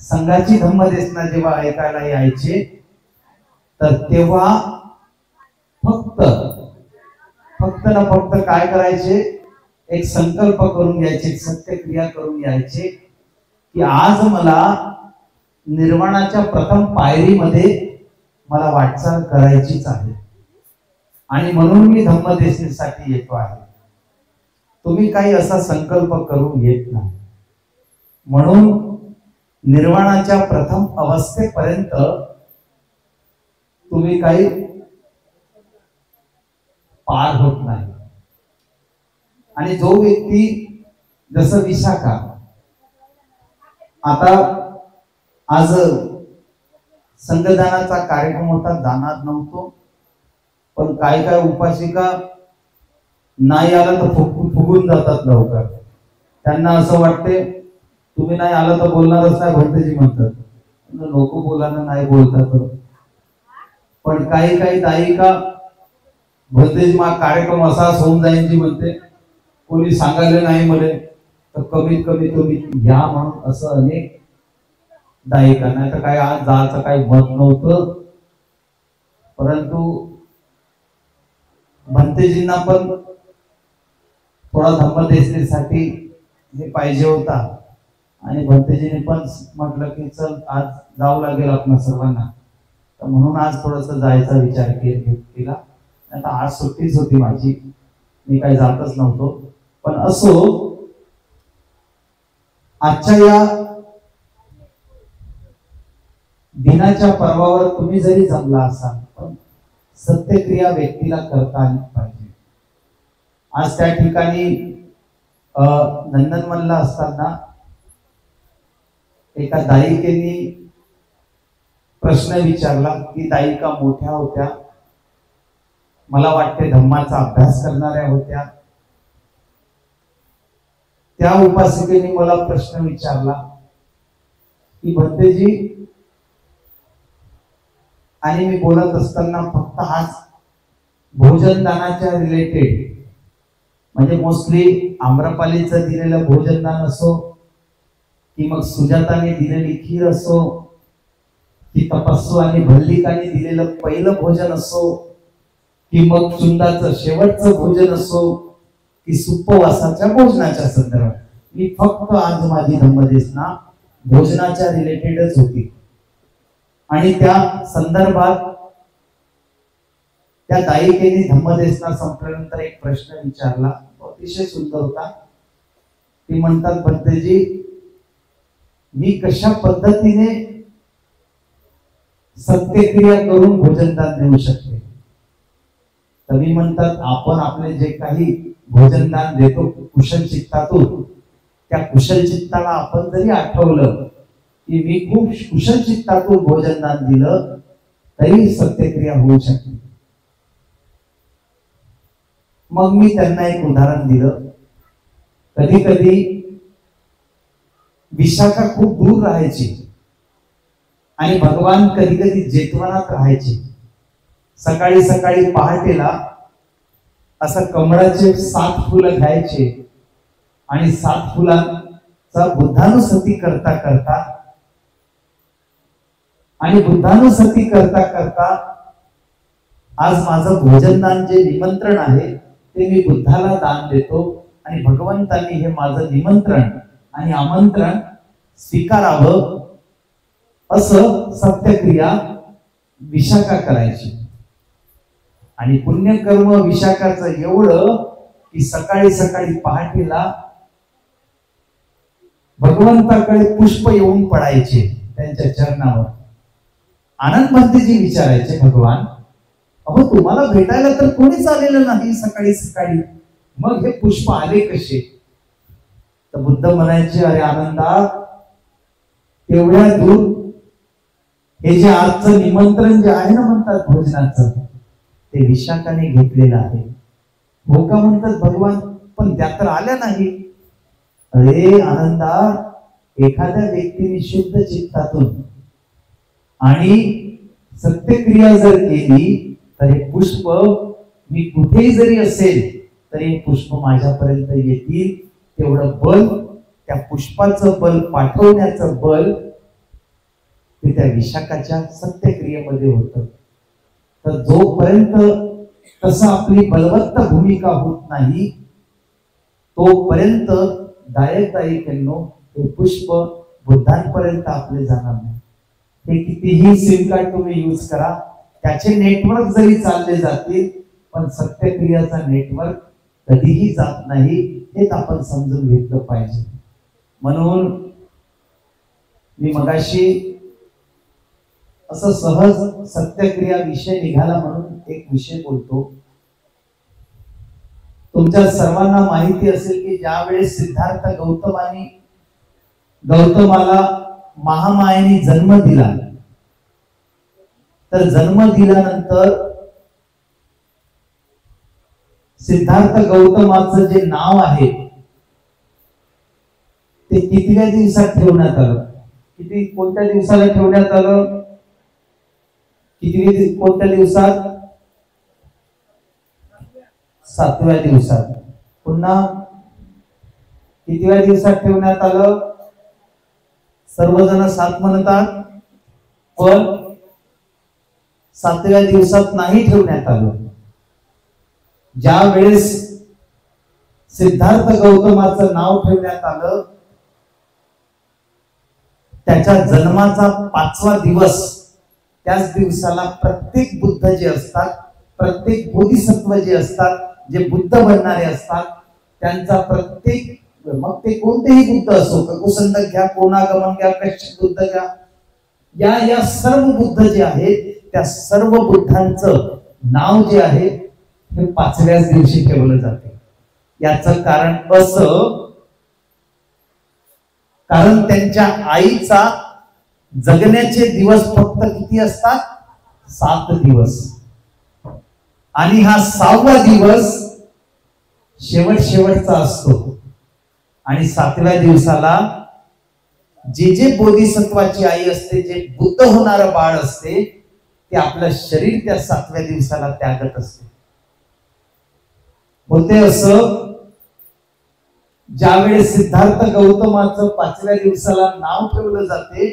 संघाची धम्मदेशना जेव्हा ऐकायला यायचे, तर तेव्हा फक्त ना फक्त काय करायचे, एक संकल्प करून घ्यायचे, सत्यक्रिया करून घ्यायचे की आज मला निर्वाणाच्या प्रथम पायरीमध्ये मला वाटचाल करायचीच आहे आणि म्हणून मी धम्मदेशनेसाठी येतो आहे. तुम्ही काही असा संकल्प करून येत नाही. म्हणून निर्वाणाच्या प्रथम अवस्थेपर्यंत तुम्ही काही पार होत नाही. आणि जो व्यक्ती जसं विशाखा, आता आज संघदानाचा कार्यक्रम होता, दानात नव्हतो, पण काय काय उपासिका नाही आला तर फुगून जातात लवकर. त्यांना असं वाटते तुम्ही नाही आला तर बोलणारच नाही, भंतेजी म्हणतात. लोक बोलायला नाही बोलतात. पण काही काही दायिका भंतेजी मा कार्यक्रम असाच होऊन जाईल जी म्हणते, कोणी सांगायला नाही म्हणे तर कमीत कमी तुम्ही या म्हणून असं अनेक दायिका. नाही तर काय आज जायचं काही मत नव्हतं, परंतु भंतेजींना पण थोडा धम्मदेशनेसाठी हे पाहिजे होता आणि भंतेजीने पण म्हटलं की चल आज जावं लागेल आपल्या सर्वांना, तर म्हणून आज थोडस जायचा विचार केला. आता आज सुट्टीच होती माझी, मी काही जातच नव्हतो. पण असो, आजच्या या दिनाच्या पर्वावर तुम्ही जरी जमला असाल, पण सत्यक्रिया व्यक्तीला करता आली पाहिजे. आज त्या ठिकाणी नंदनवनला असताना एका दायिकेने प्रश्न विचारला की दायिका मोठ्या होत्या, मला वाटते धम्माचा अभ्यास करणाऱ्या होत्या. त्या उपासिकेने मला प्रश्न विचारला की भंतेजी, आणि मी बोलत असताना फक्त आज भोजनदानाच्या रिलेटेड, म्हणजे मोस्टली आम्रपालीचं दिलेलं भोजनदान असो की मग सुजाताने दिलेली खीर असो की तपस्सू आणि भल्लिकाने दिलेलं पहिलं भोजन असो की मग चुंदाचं शेवटचं भोजन असो की सुपवासाच्या भोजनाच्या संदर्भात, मी फक्त आज माझी धम्मदेशना भोजनाच्या रिलेटेडच होती. आणि त्या संदर्भात त्या दायिकेने धम्मदेशना संपल्यानंतर एक प्रश्न विचारला, अतिशय सुंदर होता. ती म्हणतात, भंतेजी, मी कशा पद्धतीने सत्यक्रिया करून भोजनदान देऊ शकते? तर मी म्हणतात, आपण आपले जे काही भोजनदान देतो कुशल चित्तातून, त्या कुशल चित्ताला आपण जरी आठवलं की मी खूप कुशल चित्तातून भोजनदान दिलं, तरी सत्यक्रिया होऊ शकते. मग मी त्यांना एक उदाहरण दिलं. कधी कधी विशाखा खूप दूर राहायची आणि भगवान कधी कधी जेतवनात राहायचे. सकाळी सकाळी पहाटेला असं कमळाचे 7 फुलं घ्यायचे आणि 7 फुलांचा बुद्धानुसती करता करता आणि बुद्धानुसती करता करता आज माझं भोजनदान जे निमंत्रण आहे ते मी बुद्धाला दान देतो आणि भगवंतांनी हे माझं निमंत्रण आणि आमंत्रण स्वीकारावं, असं सत्यक्रिया विशाखा करायची. आणि पुण्यकर्म विशाखाचं एवढं की सकाळी सकाळी पहाटेला भगवंताकडे पुष्प येऊन पडायचे त्यांच्या चरणावर. आनंद भंतेजी विचारायचे, भगवान, अहो तुम्हाला भेटायला तर कोणीच आलेलं नाही सकाळी सकाळी, मग हे पुष्प आले कसे? तर बुद्ध म्हणायचे, अरे आनंदा, तेवढ्या दूर हे जे आजचं निमंत्रण जे आहे ना म्हणतात भोजनाचं, ते विशाखाने घेतलेलं आहे. हो का म्हणतात भगवान, पण त्या तर आल्या नाही. अरे आनंदा, एखाद्या व्यक्तीने शुद्ध चित्तातून आणि सत्यक्रिया जर केली तर हे पुष्प, मी कुठेही जरी असेल तरी पुष्प माझ्यापर्यंत येतील. तेवढं बल, त्या पुष्पाचं बल, पाठवण्याचं बल ते त्या विशाखाच्या सत्यक्रियेमध्ये होतं. तर जोपर्यंत तसं आपली बलवत्त भूमिका होत नाही तोपर्यंत दायकदायिकांनो हे पुष्प बुद्धांपर्यंत आपले जाणार नाही. हे कितीही सिम कार्ड तुम्ही यूज करा, त्याचे नेटवर्क जरी चालले जातील, पण सत्यक्रियाचा नेटवर्क कधीही जात नाही. हेच आपण समजून घेतलं पाहिजे. म्हणून मी मगाशी असं सहज सत्यक्रिया विषय निघाला म्हणून एक विषय बोलतो. तुमच्या सर्वांना माहिती असेल की ज्यावेळेस सिद्धार्थ गौतमाला महामायेने जन्म दिला, तर जन्म दिल्यानंतर सिद्धार्थ गौतमाचं जे नाव आहे ते कितव्या दिवसात ठेवण्यात आलं? कोणत्या दिवसाला ठेवण्यात आलं? कोणत्या दिवसात? 7व्या दिवसात. पुन्हा कितव्या दिवसात ठेवण्यात आलं? सर्वजण 7 म्हणतात, पण 7व्या दिवसात नाही ठेवण्यात आलं. ज्या वेळेस सिद्धार्थ गौतमाचं नाव ठेवण्यात आलं, त्याच्या जन्माचा 5वा दिवस, त्याच दिवसाला प्रत्येक बुद्ध जे असतात, प्रत्येक बोधिसत्व जे असतात, जे बुद्ध बनणारे असतात, त्यांचा प्रत्येक, मग ते कोणतेही बुद्ध असो, कुसंदक घ्या, कोणागमन घ्या, कश्यप बुद्ध घ्या, या सर्व बुद्ध जे आहेत त्या सर्व बुद्धांचं नाव जे आहे हे 5व्याच दिवशी ठेवलं जाते. याचं कारण असं, कारण त्यांच्या आईचा जगण्याचे दिवस फक्त किती असतात? 7 दिवस. आणि हा 6वा दिवस शेवटचा असतो. आणि 7व्या दिवसाला जे बोधिसत्वाची आई असते, जे बुद्ध होणारं बाळ असते, ते आपलं शरीर त्या 7व्या दिवसाला त्यागत असते. होते असं, ज्यावेळेस सिद्धार्थ गौतमाचं 5व्या दिवसाला नाव ठेवलं जाते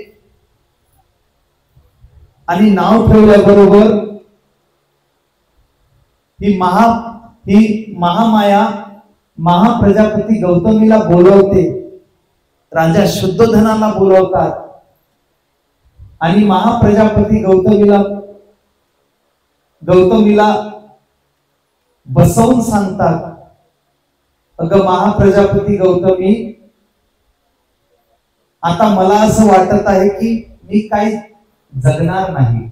आणि नाव ठेवल्याबरोबर ही महामाया महाप्रजापती गौतमीला बोलवते, राजा शुद्धोधनाला बोलवतात आणि महाप्रजापती गौतमीला बसवून सांगतात, अगं महाप्रजापती गौतमी, आता मला असं वाटत आहे की मी काही जगणार नाही,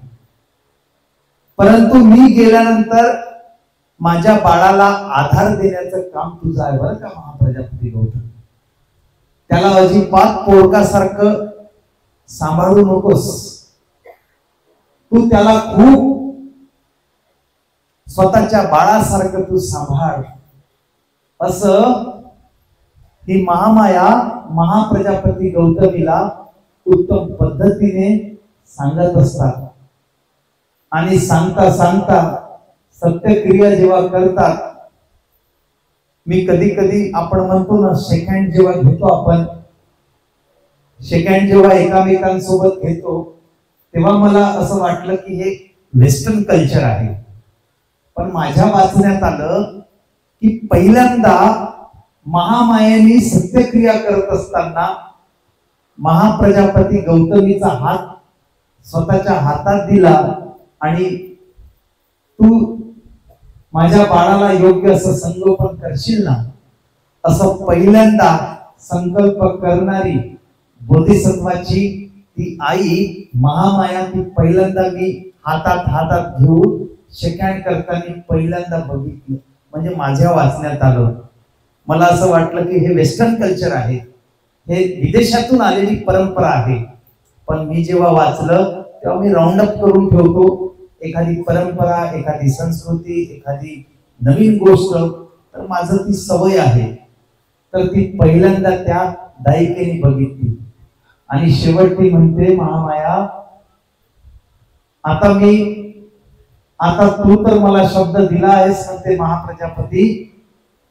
परंतु मी गेल्यानंतर माझ्या बाळाला आधार देण्याचं काम तुझं आहे बरं का महाप्रजापती गौतमी. त्याला अजिबात पोरकासारखं सांभाळू नकोस, तू त्याला खूप स्वतःच्या बाळासारखं तू सांभाळ, असं ही महामाया महाप्रजापती गौतमीला उत्तम पद्धतीने सांगत असतात. आणि सांगता सांगता सत्यक्रिया जेव्हा करतात, मी कधी कधी आपण म्हणतो ना, शेक हँड जेव्हा घेतो आपण, शेक हँड जेव्हा एकामेकांसोबत घेतो, तेव्हा मला असं वाटलं की हे वेस्टर्न कल्चर आहे. पण माझ्या वाचण्यात आलं की पहिल्यांदा महामायेने सत्यक्रिया करत असताना महाप्रजापती गौतमीचा हात स्वतःच्या हातात दिला आणि तू माझ्या बाळाला योग्य असं संगोपन करशील ना, असं पहिल्यांदा संकल्प करणारी बोधिसत्वाची ती आई महामाया, ती पहिल्यांदा मी हातात घेऊन शेक हँड करताना पहिल्यांदा बघितलं. म्हणजे माझ्या वाचण्यात आलं मला असं वाटलं की हे वेस्टर्न कल्चर आहे, हे विदेशातून आलेली परंपरा आहे. पण मी जेव्हा वाचलं तेव्हा मी राऊंड अप करून ठेवतो एखादी परंपरा, एखादी संस्कृती, एखादी नवीन गोष्ट, तर माझं ती सवय आहे. तर ती पहिल्यांदा त्या दायिकेने बघितली आणि शेवटी म्हणते, महामाया आता तू तर मला शब्द दिला आहेस म्हणते महाप्रजापती,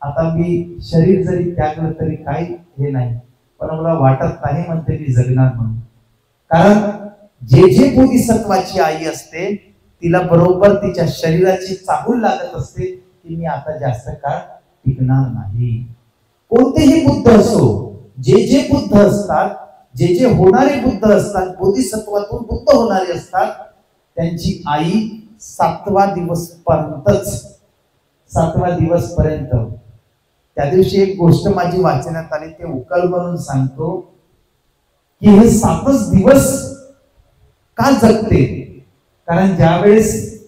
आता मी शरीर जरी त्यागलं तरी काही हे नाही, पण मला वाटत नाही म्हणते मी जगणार म्हणून. कारण जे बोधिसत्वाची आई असते तिला बरोबर तिच्या शरीराची चाहूल लागत असते की मी आता जास्त काळ टिकणार नाही. कोणतेही बुद्ध असो, जे बुद्ध असतात, जे होणारे बुद्ध असतात, बोधिसत्वातून बुद्ध होणारे असतात, त्यांची आई 7वा दिवसपर्यंत. त्या दिवशी एक गोष्ट माझी वाचण्यात आली, ते उकल म्हणून सांगतो की हे 7च दिवस का जगते. कारण ज्यावेळेस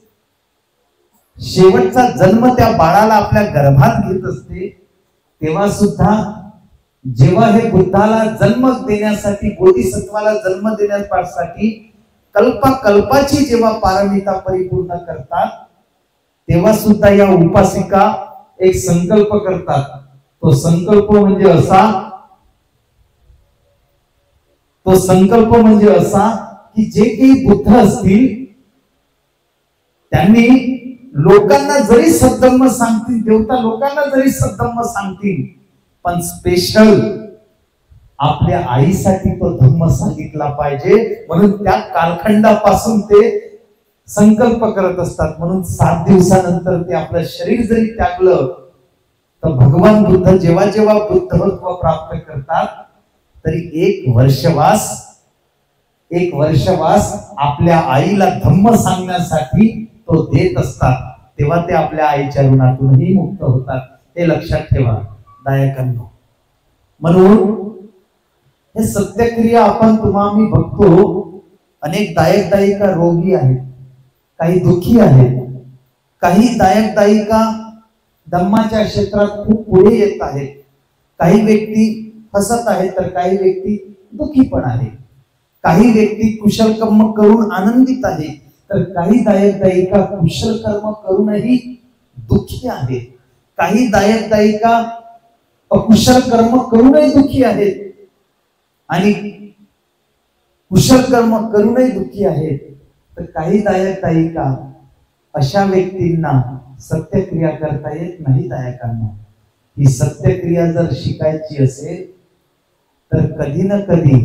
शेवटचा जन्म त्या बाळाला आपल्या गर्भात घेत असते तेव्हा सुद्धा, जेव्हा हे बुद्धाला जन्म देण्यासाठी, बोधिसत्वाला जन्म देण्यासाठी कल्पाची जेव्हा पारमिता परिपूर्ण करतात तेव्हा सुद्धा या उपासिका एक संकल्प करतात. तो संकल्प म्हणजे असा की जे काही बुद्ध असतील त्यांनी लोकांना जरी सद्धम्म सांगतील, देवता लोकांना जरी सद्धम्म सांगतील, पण स्पेशल आपल्या आईसाठी तो धम्म सांगितला पाहिजे. म्हणून त्या कालखंडापासून ते संकल्प करत असतात. म्हणून 7 दिवसानंतर ते आपलं शरीर जरी त्यागलं तर भगवान बुद्ध जेव्हा जेव्हा बुद्धत्व प्राप्त करतात तरी एक वर्षवास आपल्या आईला धम्म सांगण्यासाठी तो देत असतात. तेव्हा ते आपल्या आईच्या ऋणातूनही मुक्त होतात. हे लक्षात ठेवा दायकांनो. म्हणून हे सत्यक्रिया आपण मी बघतो, अनेक दायक दायिका रोगी आहेत, काही दुःखी आहेत, काही दायक दायिका धम्माच्या क्षेत्रात खूप पुढे येत आहेत, काही व्यक्ती हसत आहेत तर काही व्यक्ती दुःखी पण आहेत, काही व्यक्ती कुशल कर्म करून आनंदित आहेत तर काही दायक दायिका कुशल कर्म करूनही दुःखी आहेत, काही दायक दायिका अकुशल कर्म करूनही दुःखी आहेत आणि कुशल कर्म करूनही दुःखी आहेत. तर काही दायक दायिका अशा व्यक्तींना सत्यक्रिया करता येत नाही. दायकांना ही सत्यक्रिया जर शिकायची असेल तर कधी ना कधी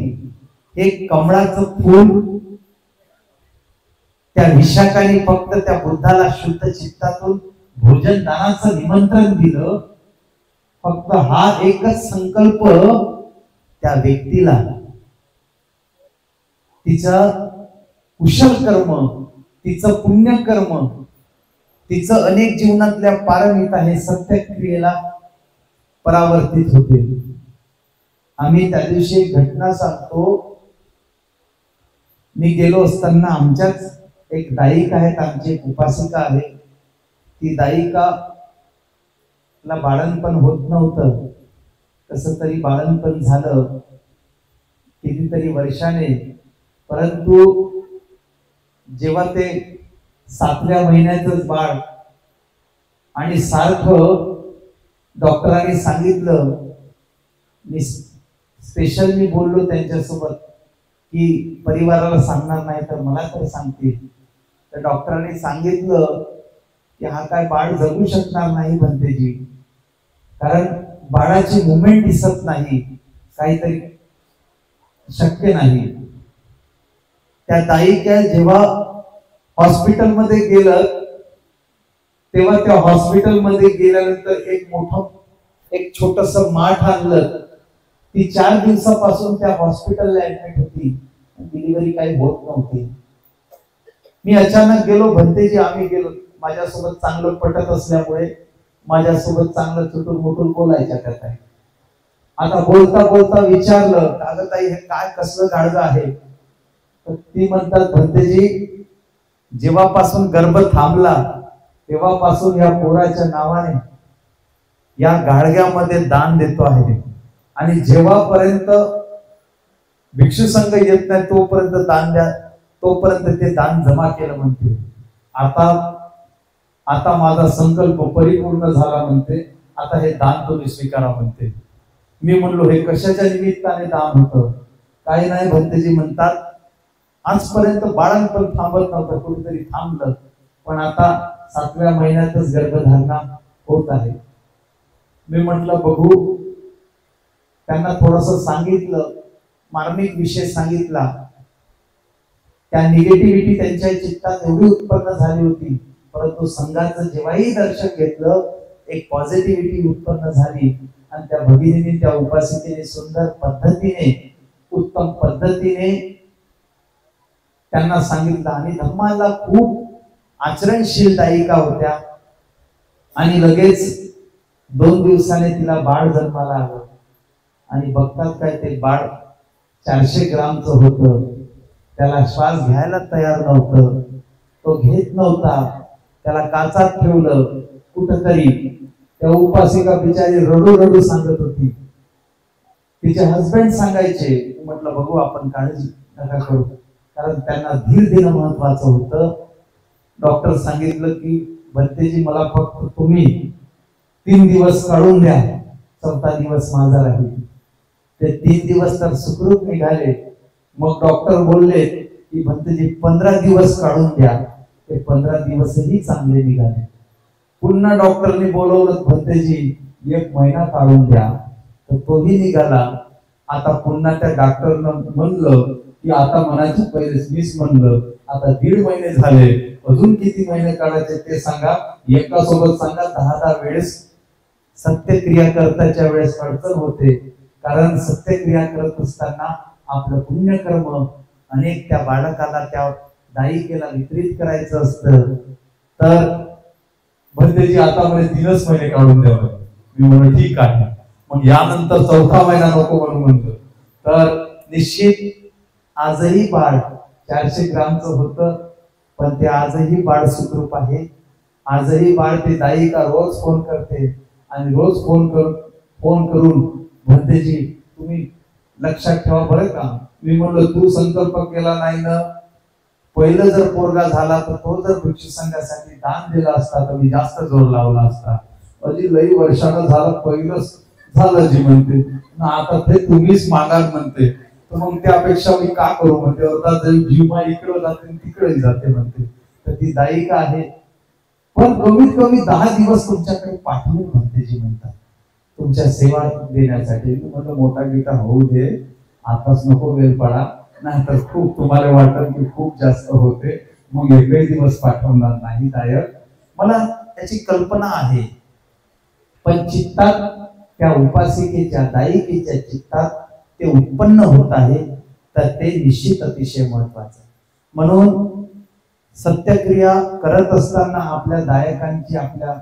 एक कमळाचं फूल त्या विशाखाने फक्त त्या बुद्धाला शुद्ध चित्तातून भोजन दानाचं निमंत्रण दिलं. फक्त हा एकच संकल्प त्या व्यक्तीला तिचं कुशल कर्म, तिचं पुण्यकर्म, तिचं अनेक जीवनातल्या पारमिता हे सत्यक्रियेला परावर्तित होते. आम्ही त्या दिवशी एक घटना सांगतो. मी गेलो असताना आमच्याच एक दायिका आहेत, आमची एक उपासिका आहे. ती दायिका ला बाळणपण होत नव्हतं, कसं तरी बाळणपण झालं कितीतरी वर्षाने. परंतु जेव्हा ते 7व्या महिन्याचंच बाळ आणि सारखं डॉक्टरांनी सांगितलं, मी स्पेशली बोललो त्यांच्यासोबत की परिवाराला सांगणार नाही तर मला तर सांगतील. तर डॉक्टरांनी सांगितलं की हा काय बाळ जगू शकणार नाही भंतेजी, कारण बाळाची मुवमेंट दिसत नाही, काहीतरी शक्य नाही. त्या दायिका जेव्हा हॉस्पिटलमध्ये गेलं तेव्हा त्या हॉस्पिटलमध्ये गेल्यानंतर एक छोटस माठ आणलं. ती 4 दिवसापासून त्या हॉस्पिटलला ऍडमिट होती, डिलिव्हरी काही होत नव्हती. मी अचानक गेलो, भंतेजी आम्ही गेलो. माझ्यासोबत चांगलं पटत असल्यामुळे माझ्यासोबत चांगलं चुटून मुटून बोलायच्या करता. आता बोलता बोलता विचारलं, अगं ताई हे काय कसलं गाडगं आहे. तर ती म्हणतात, भंतेजी जेव्हापासून गर्भ थांबला तेव्हापासून या पोराच्या नावाने या गाडग्यामध्ये दान देतो आहे. आणि जेव्हापर्यंत भिक्षू संघ येत नाही तोपर्यंत दान द्या, तोपर्यंत ते दान जमा केलं म्हणते. आता आता माझा संकल्प परिपूर्ण झाला म्हणते, आता हे दान तुम्ही स्वीकारा म्हणते. मी म्हणलो हे कशाच्या निमित्ताने दान होतं? काही नाही. भंतेजी म्हणतात आजपर्यंत बाळणपण थांबत नव्हतं, कुठेतरी थांबलं, पण आता 7व्या महिन्यातच गर्भधारणा होत आहे. मी म्हटलं बघू. त्यांना थोडस सांगितलं, मार्मिक विषय सांगितला. त्या निगेटिव्हिटी त्यांच्या चित्तात एवढी उत्पन्न झाली होती, परंतु संघाचं जेव्हाही दर्शन घेतलं एक पॉझिटिव्हिटी उत्पन्न झाली. आणि त्या भगिनीने, त्या उपासिकेने सुंदर पद्धतीने, उत्तम पद्धतीने त्यांना सांगितलं. आणि धम्माला खूप आचरणशील दायिका होत्या. आणि लगेच 2 दिवसाने तिला बाळ जन्माला आलं. आणि बघतात काय, ते बाळ 400 ग्रामचं होतं. त्याला श्वास घ्यायला तयार नव्हतं, तो घेत नव्हता. त्याला काचात ठेवलं कुठंतरी. त्या उपासिका बिचारी रडू रडू सांगत होती. तिचे हसबंड सांगायचे. म्हटलं बघू आपण काळजी नका करू, कारण त्यांना धीर देणं महत्वाचं होतं. डॉक्टर सांगितलं की भंतेजी मला फक्त तुम्ही 3 दिवस काढून द्या, 4था दिवस माझा राहील. ते 3 दिवस तर सुखरूप निघाले. मग डॉक्टर बोलले की भंतेजी 15 दिवस काढून द्या. ते 15 दिवसही चांगले निघाले. पुन्हा डॉक्टरने बोलवलं, भंतेजी 1 महिना काढून द्या. तर तोही निघाला. आता पुन्हा त्या डॉक्टरनं म्हणलं की आता मनाची पहिलेच मीच म्हणलं, आता 1.5 महिने झाले, अजून किती महिने काढायचे ते सांगा. एका सोबत सांगा 10 वेळेस सत्यक्रिया करताच्या वेळेस अडचण होते, कारण सत्यक्रिया करत असताना आपलं पुण्यकर्म अनेक त्या बालकाला, त्या दायिकेला वितरित करायचं असतं. तर भंतेजी आता मला 3च महिने काढून द्यावं. मी म्हणलं ठीक आहे, मग यानंतर 4था महिना नको म्हणून म्हणतो. तर निश्चित आजही बाळ 400 ग्रामचं होतं, पण ते आजही बाळ सुखरूप आहे. आजही बाळ, ते दायिका रोज फोन करते आणि रोज फोन करून भंतेजी तुम्ही लक्षात ठेवा बरं का. मी म्हणलो तू संकल्प केला नाही ना, पहिलं जर पोरगा झाला तर तो जर भिक्षू संघासाठी दान दिला असता तर मी जास्त जोर लावला असता. अजी लई वर्षानं झालं, पहिलंच झालं जी म्हणते, आता ते तुम्हीच मागाल म्हणते, तर मग त्यापेक्षा मी का करू म्हणते. आता जीवा इकडे जाते तिकडे जाते म्हणते. तर ती दायिका आहे, पण कमीत कमी 10 दिवस तुमच्याकडे पाठवून भंतेजी म्हणतात तुमच्या सेवा देण्यासाठी. म्हणलं मोठा गीता होऊ दे, आताच नको वेळ पडा, नाहीतर खूप तुम्हाला वाटत की खूप जास्त होते, मग एकही दिवस पाठवणार नाही. दायक मला त्याची कल्पना आहे, पण चित्तात त्या उपासिकेच्या, दायिकेच्या चित्तात ते उत्पन्न होत आहे, तर ते निश्चित अतिशय महत्वाचं. म्हणून सत्यक्रिया करत असताना आपल्या दायकांची, आपल्या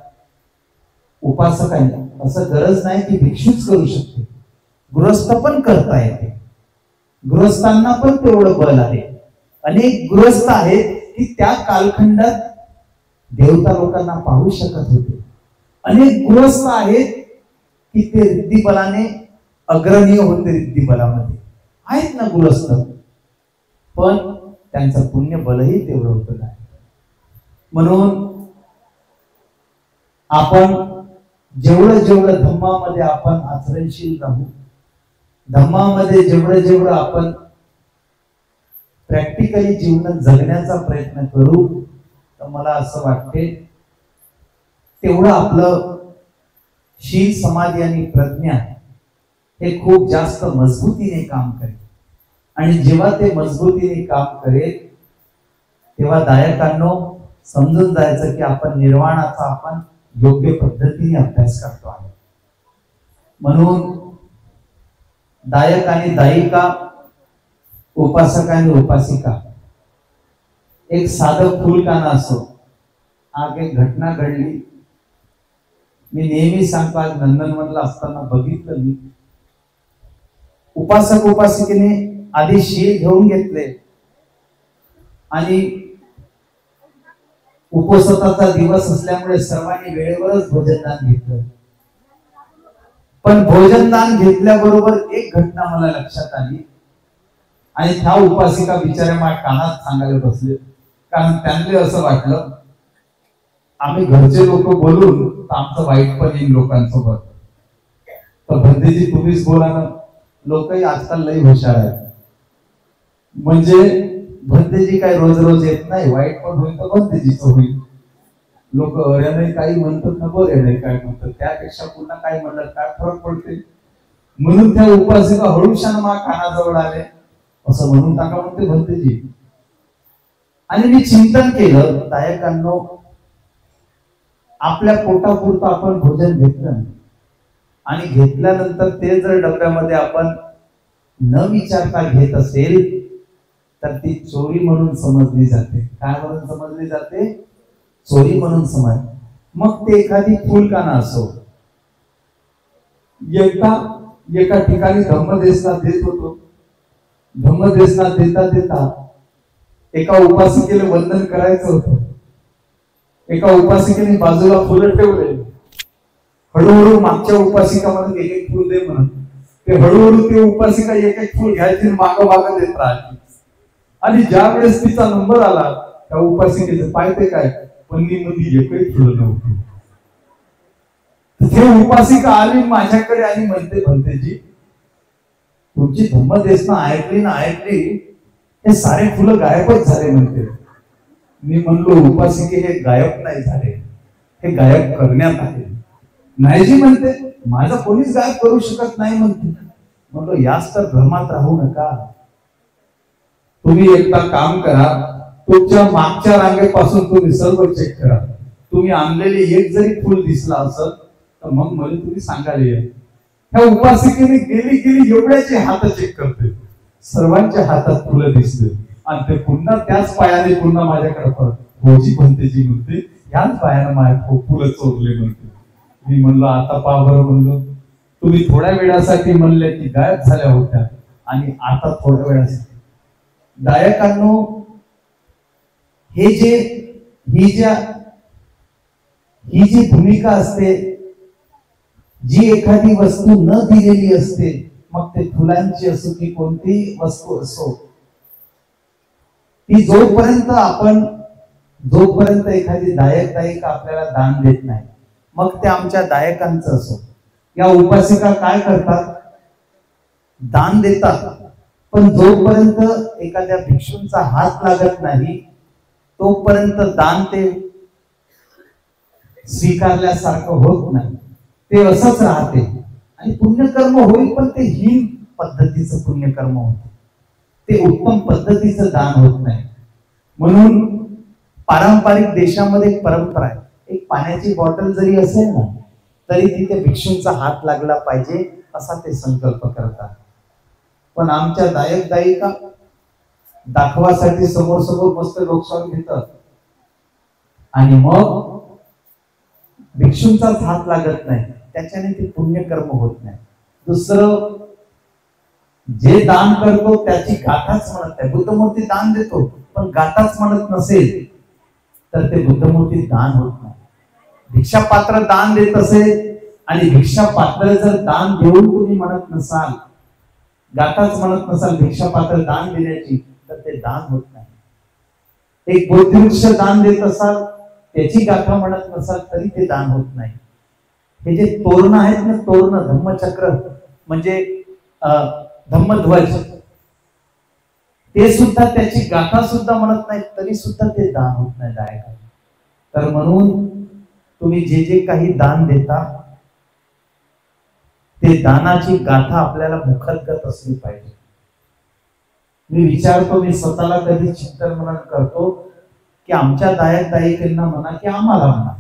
उपासकांची असं गरज नाही की भिक्षूच करू शकते, गृहस्थ पण करता येते. गृहस्थांना पण तेवढं बल आहे. अनेक गृहस्थ आहेत की त्या कालखंडात देवता लोकांना पाहू शकत होते. अनेक गृहस्थ आहेत की ते रिद्धिबलाने अग्रणीय होते. रिद्धिबलामध्ये आहेत ना गृहस्थ, पण त्यांचं पुण्य बलही तेवढं होतं नाही. म्हणून आपण जेवढं धम्मामध्ये आपण आचरणशील राहू, धम्मामध्ये जेवढं आपण प्रॅक्टिकली जीवन जगण्याचा प्रयत्न करू, तर मला असं वाटते तेवढं आपलं शील, समाधी आणि प्रज्ञा हे खूप जास्त मजबूतीने काम करेल. आणि जेव्हा ते मजबूतीने काम करेल तेव्हा दायकांनो समजून जायचं की आपण निर्वाणाचा आपण योग्य पद्धतीने अभ्यास करतो आहे. म्हणून दायक आणि दायिका, उपासक आणि उपासिका, एक साधं फुल का नसो, आज एक घटना घडली. मी नेहमी सांगतो, आज नंदनवनला असताना बघितलं मी, उपासक उपासिकेने आधी शील घेऊन घेतले आणि उपोषणाचा दिवस असल्यामुळे सर्वांनी वेळेवरच भोजनदान घेतलं. पण भोजनदान घेतल्याबरोबर एक घटना मला लक्षात आली आणि त्या उपासिका बिचाऱ्या माझ्या कानात सांगायला बसले, कारण त्यांना असं वाटलं आम्ही घरचे लोक बोलून तर आमचं वाईट पण येईल लोकांसोबत, तर भंतेजी तुम्हीच बोला ना. लोकही आजकाल लई हुशार आहेत, म्हणजे भंतेजी काय रोज रोज येत नाही, वाईट पण होईल तर भंतेजीच होईल. लोक अरे नाही काही म्हणतात ना, बरे नाही काय म्हणतात, त्यापेक्षा पुन्हा काय म्हणतात काय फरक पडते. म्हणून त्या उपासिका हळूशान मा कानाजवळ आले, असं म्हणून टाका म्हणते भंतेजी. आणि मी चिंतन केलं, दायकांनो आपल्या पोटापुरतं आपण भोजन घेतलं आणि घेतल्यानंतर ते जर डब्यामध्ये आपण न विचारता घेत असेल तर ती चोरी म्हणून समजली जाते. काय म्हणून समजली जाते? चोरी म्हणून समज. मग ते एखादी फुलकाना असो, एका ठिकाणी धम्मदेशना देत होतो. धम्मदेशना देता देता एका उपासिकेला वंदन करायचं होतं. एका उपासिकेने बाजूला फुलं ठेवले. हळूहळू मागच्या उपासिका म्हणून एक एक फुल दे म्हणून ते हळूहळू ते उपासिका एक एक फुल घ्यायची माग माग देत राहायची. आणि ज्या वेळेस तिचा नंबर आला त्या उपासिकेचं पाहते काय, पन्नीमध्ये एकही फुलं नव्हती. ते उपासिका आली माझ्याकडे आणि म्हणते भंतेजी तुमची धम्मदेशना ऐकली हे सारे फुलं गायबच झाले म्हणते. मी म्हणलो उपासिके हे गायब नाही झाले, हे गायब करण्यात आले. नाही जी म्हणते माझा कोणीच गायब करू शकत नाही म्हणते. म्हणलो याच तर भ्रमात राहू नका. तुम्ही एकदा काम करा, तुमच्या मागच्या रांगेपासून तुम्ही सर्व चेक करा. तुम्ही आणलेले एक जरी फुल दिसला असेल तर मग मला तुम्ही सांगायला या. ह्या उपासिकेने गेली एवढ्याचे हात चेक करते, सर्वांच्या हातात फुलं दिसते आणि ते पुन्हा त्याच पायाने पुन्हा माझ्याकडे भोजी भंतेजी म्हणते ह्याच पायाने माझ्या फुलं चोरले म्हणते. मी म्हणलो आता पहा बरं, म्हणलो तुम्ही थोड्या वेळासाठी म्हणले की गायब झाल्या होत्या आणि आता थोड्या वेळासाठी. गायकांनो ही जी भूमिका असते, जी एखादी वस्तू न दिलेली असते, मग ते फुलांची असो की कोणतीही वस्तू असो, ती जोपर्यंत एखादी दायिका आपल्याला दान देत नाही, मग ते आमच्या दायकांचं असो. या उपासिका काय करतात, दान देतात, पण जोपर्यंत एखाद्या भिक्षूंचा हात लागत नाही तोपर्यंत दान ते स्वीकारल्यासारखं होत नाही. ते असंच राहते आणि पुण्यकर्म होईल, पण ते हीन पद्धतीचं पुण्यकर्म होत, ते उत्तम पद्धतीचं दान होत नाही. म्हणून पारंपरिक देशामध्ये एक परंपरा आहे, एक पाण्याची बॉटल जरी असेल ना तरी तिथे भिक्षूंचा हात लागला पाहिजे असा ते संकल्प करतात. पण आमच्या दायिका दाखवासाठी समोर मस्त लोकशाही घेतात आणि मग भिक्षूंचाच हात लागत नाही, त्याच्याने ते पुण्यकर्म होत नाही. दुसरं, जे दान करतो त्याची गाथाच म्हणत नाही. बुद्धमूर्ती दान देतो पण गाथाच म्हणत नसेल तर ते बुद्धमूर्ती दान होत नाही. भिक्षा पात्र दान देत असेल आणि भिक्षा पात्र जर दान देऊन तुम्ही म्हणत नसाल, गाथाच म्हणत नसाल भिक्षा पात्र दान देण्याची, तर ते दान होत नाही. एक बोधिवृक्ष दान देत असाल, त्याची गाथा म्हणत नसाल तरी ते दान होत नाही. हे जे तोरण आहेत ना, तोरण धम्मचक्र म्हणजे धम्मध्वज, ते सुद्धा त्याची गाथा सुद्धा म्हणत नाही तरी सुद्धा ते दान होत नाही दायका. तर म्हणून तुम्ही जे काही दान देता ते दानाची गाथा आपल्याला मुखगत असली पाहिजे. मी विचारतो, मी स्वतःला कधी चिंतन मनन करतो की आमच्या दायिकांना म्हणा की आम्हाला म्हणा,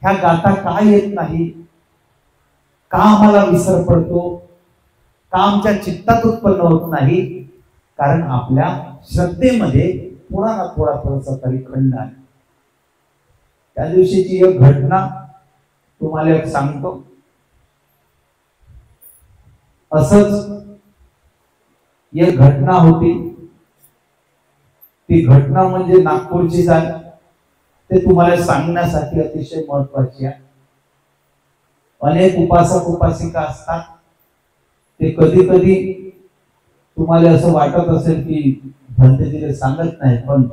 ह्या गाथा का येत नाही, का आम्हाला विसर पडतो, का आमच्या चित्तात उत्पन्न होत नाही? कारण आपल्या श्रद्धेमध्ये थोडा ना थोडासा तरी खंड आहे. त्या दिवशीची एक घटना तुम्हाला एक सांगतो. असंच एक घटना होती. ती घटना म्हणजे नागपूरची आहे, ते तुम्हाला सांगण्यासाठी अतिशय महत्वाची आहे. अनेक उपासक उपासिका असतात, ते कधी कधी तुम्हाला असं वाटत असेल की भंतेजीला सांगत नाही, पण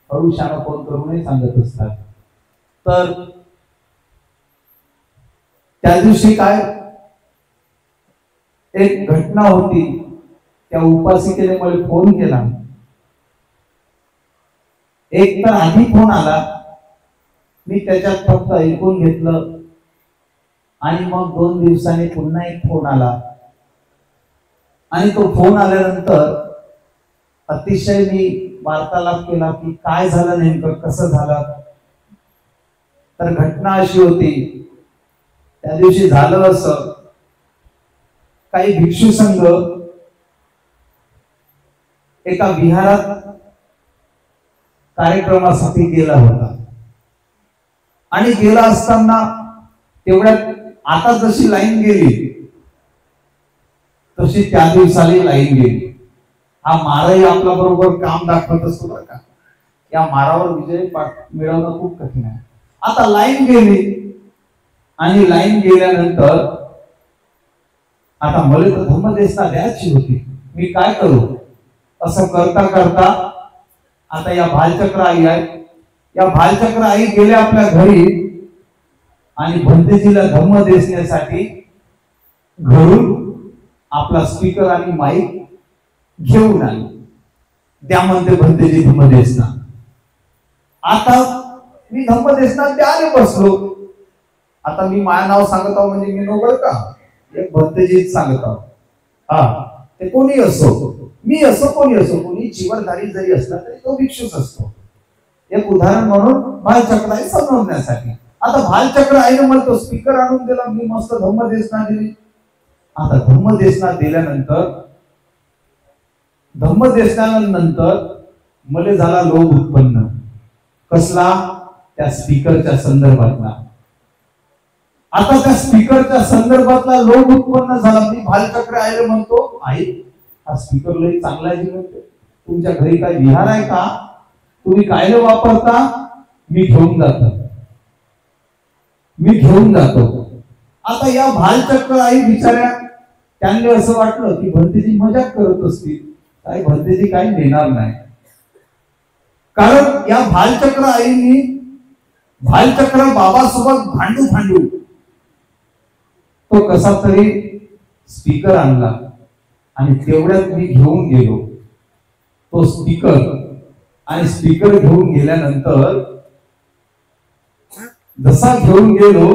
हळूशाना फोन करूनही सांगत असतात. तर त्या दिवशी काय एक घटना होती, त्या उपासिकेने मला फोन केला. एक तर आधी फोन आला, मी त्याच्यात फक्त ऐकून घेतलं, आणि मग 2 दिवसांनी पुन्हा एक फोन आला, आणि तो फोन आल्यानंतर अतिशय मी वार्तालाप केला की काय झालं, नेमकं कसं झालं. तर घटना अशी होती, त्या दिवशी झालं असं, काही भिक्षू संघ एका विहारात कार्यक्रमासाठी गेला होता, आणि गेला असताना तेवढ्यात आता जशी लाईन गेली तशी त्या दिवसाली लाईन गेली. हा मारही आपल्या बरोबर काम दाखवत असतो बरं का, या मारावर विजय मिळवणं खूप कठीण आहे. आता लाईन गेली, आणि लाईन गेल्यानंतर आता मला तर धम्मदेसना द्यायची होती, मी काय करू. असं करता करता आता या भालचक्र आई आहे, या भालचक्र आई गेल्या आपल्या घरी, आणि भंतेजीला धम्म देण्यासाठी घरून आपला स्पीकर आणि माईक घेऊन आले. त्या म्हणते भंतेजी धम्म देसना. आता मी धम्म देसना त्याने बसलो. आता मी माझं नाव सांगत आहो म्हणजे मी नो बरं का, एक भंतेजी सांगत आहो. हा, ते कोणी असो, मी असो, कोणी असो, कोणी जीवनधारी जरी असला तरी तो भिक्षूच असतो. एक उदाहरण म्हणून भालचक्र आई समजण्यासाठी. आता भालचक्र आईने मला तो स्पीकर आणून दिला, मी मस्त धम्म देसना दिली. आता धम्म देसना दिल्यानंतर, धम्म देसनानंतर मला झाला लोभ उत्पन्न. कसला? त्या स्पीकरच्या संदर्भातला. आता त्या स्पीकरच्या संदर्भातला लोभ उत्पन्न झाला. मी भालचक्र आईला म्हणतो, आई हा स्पीकर लई चांगला आहे, म्हणते तुमच्या घरी काय विहार आहे का, तुम्ही कायले वापरता. मी घेऊन जातो, मी घेऊन जातो. आता या भालचक्र आई बिचाऱ्या, त्यांना असं वाटलं की भंतेजी मजाक करत असतील, काय भंतेजी काही देणार नाही. कारण या भालचक्र आईनी भालचक्र बाबासोबत भांडू भांडू तो कसा तरी स्पीकर आणला, आणि तेवढ्यात मी घेऊन गेलो तो स्पीकर. आणि स्पीकर घेऊन गेल्यानंतर जसा घेऊन गेलो,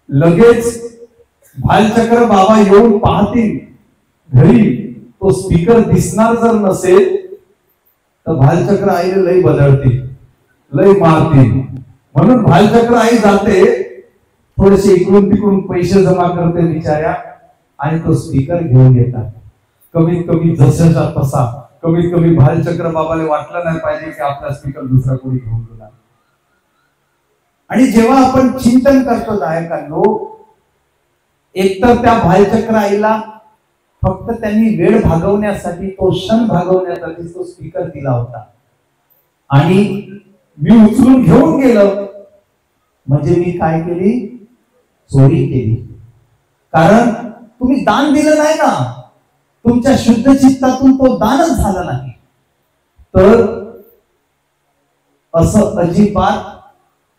लगेच भालचक्र बाबा येऊन पाहतील घरी, तो स्पीकर दिसणार जर नसेल तर भालचक्र आईला लई बदलतील, लई मारतील. म्हणून भालचक्र आई जाते, थोडेसे इकडून तिकडून पैसे जमा करते बिचाऱ्या, आणि तो स्पीकर घेऊन येतात. कमीत कमी जसाचा तसा, कमीत कमी भालचक्र बाबाला वाटलं नाही पाहिजे की आपला स्पीकर दुसरा कोणी घेऊन गेला. आणि जेव्हा आपण चिंतन करतो गायकांनो, एकतर त्या भालचक्र आईला फक्त त्यांनी वेळ भागवण्यासाठी, तो क्षण भागवण्यासाठी तो स्पीकर दिला होता, आणि मी उचलून घेऊन गेलो म्हणजे मी काय केली, चोरी केली. कारण तुम्ही दान दिलं नाही ना, तुमच्या शुद्ध चित्तातून तो दानच झाला नाही. तर असं अजिबात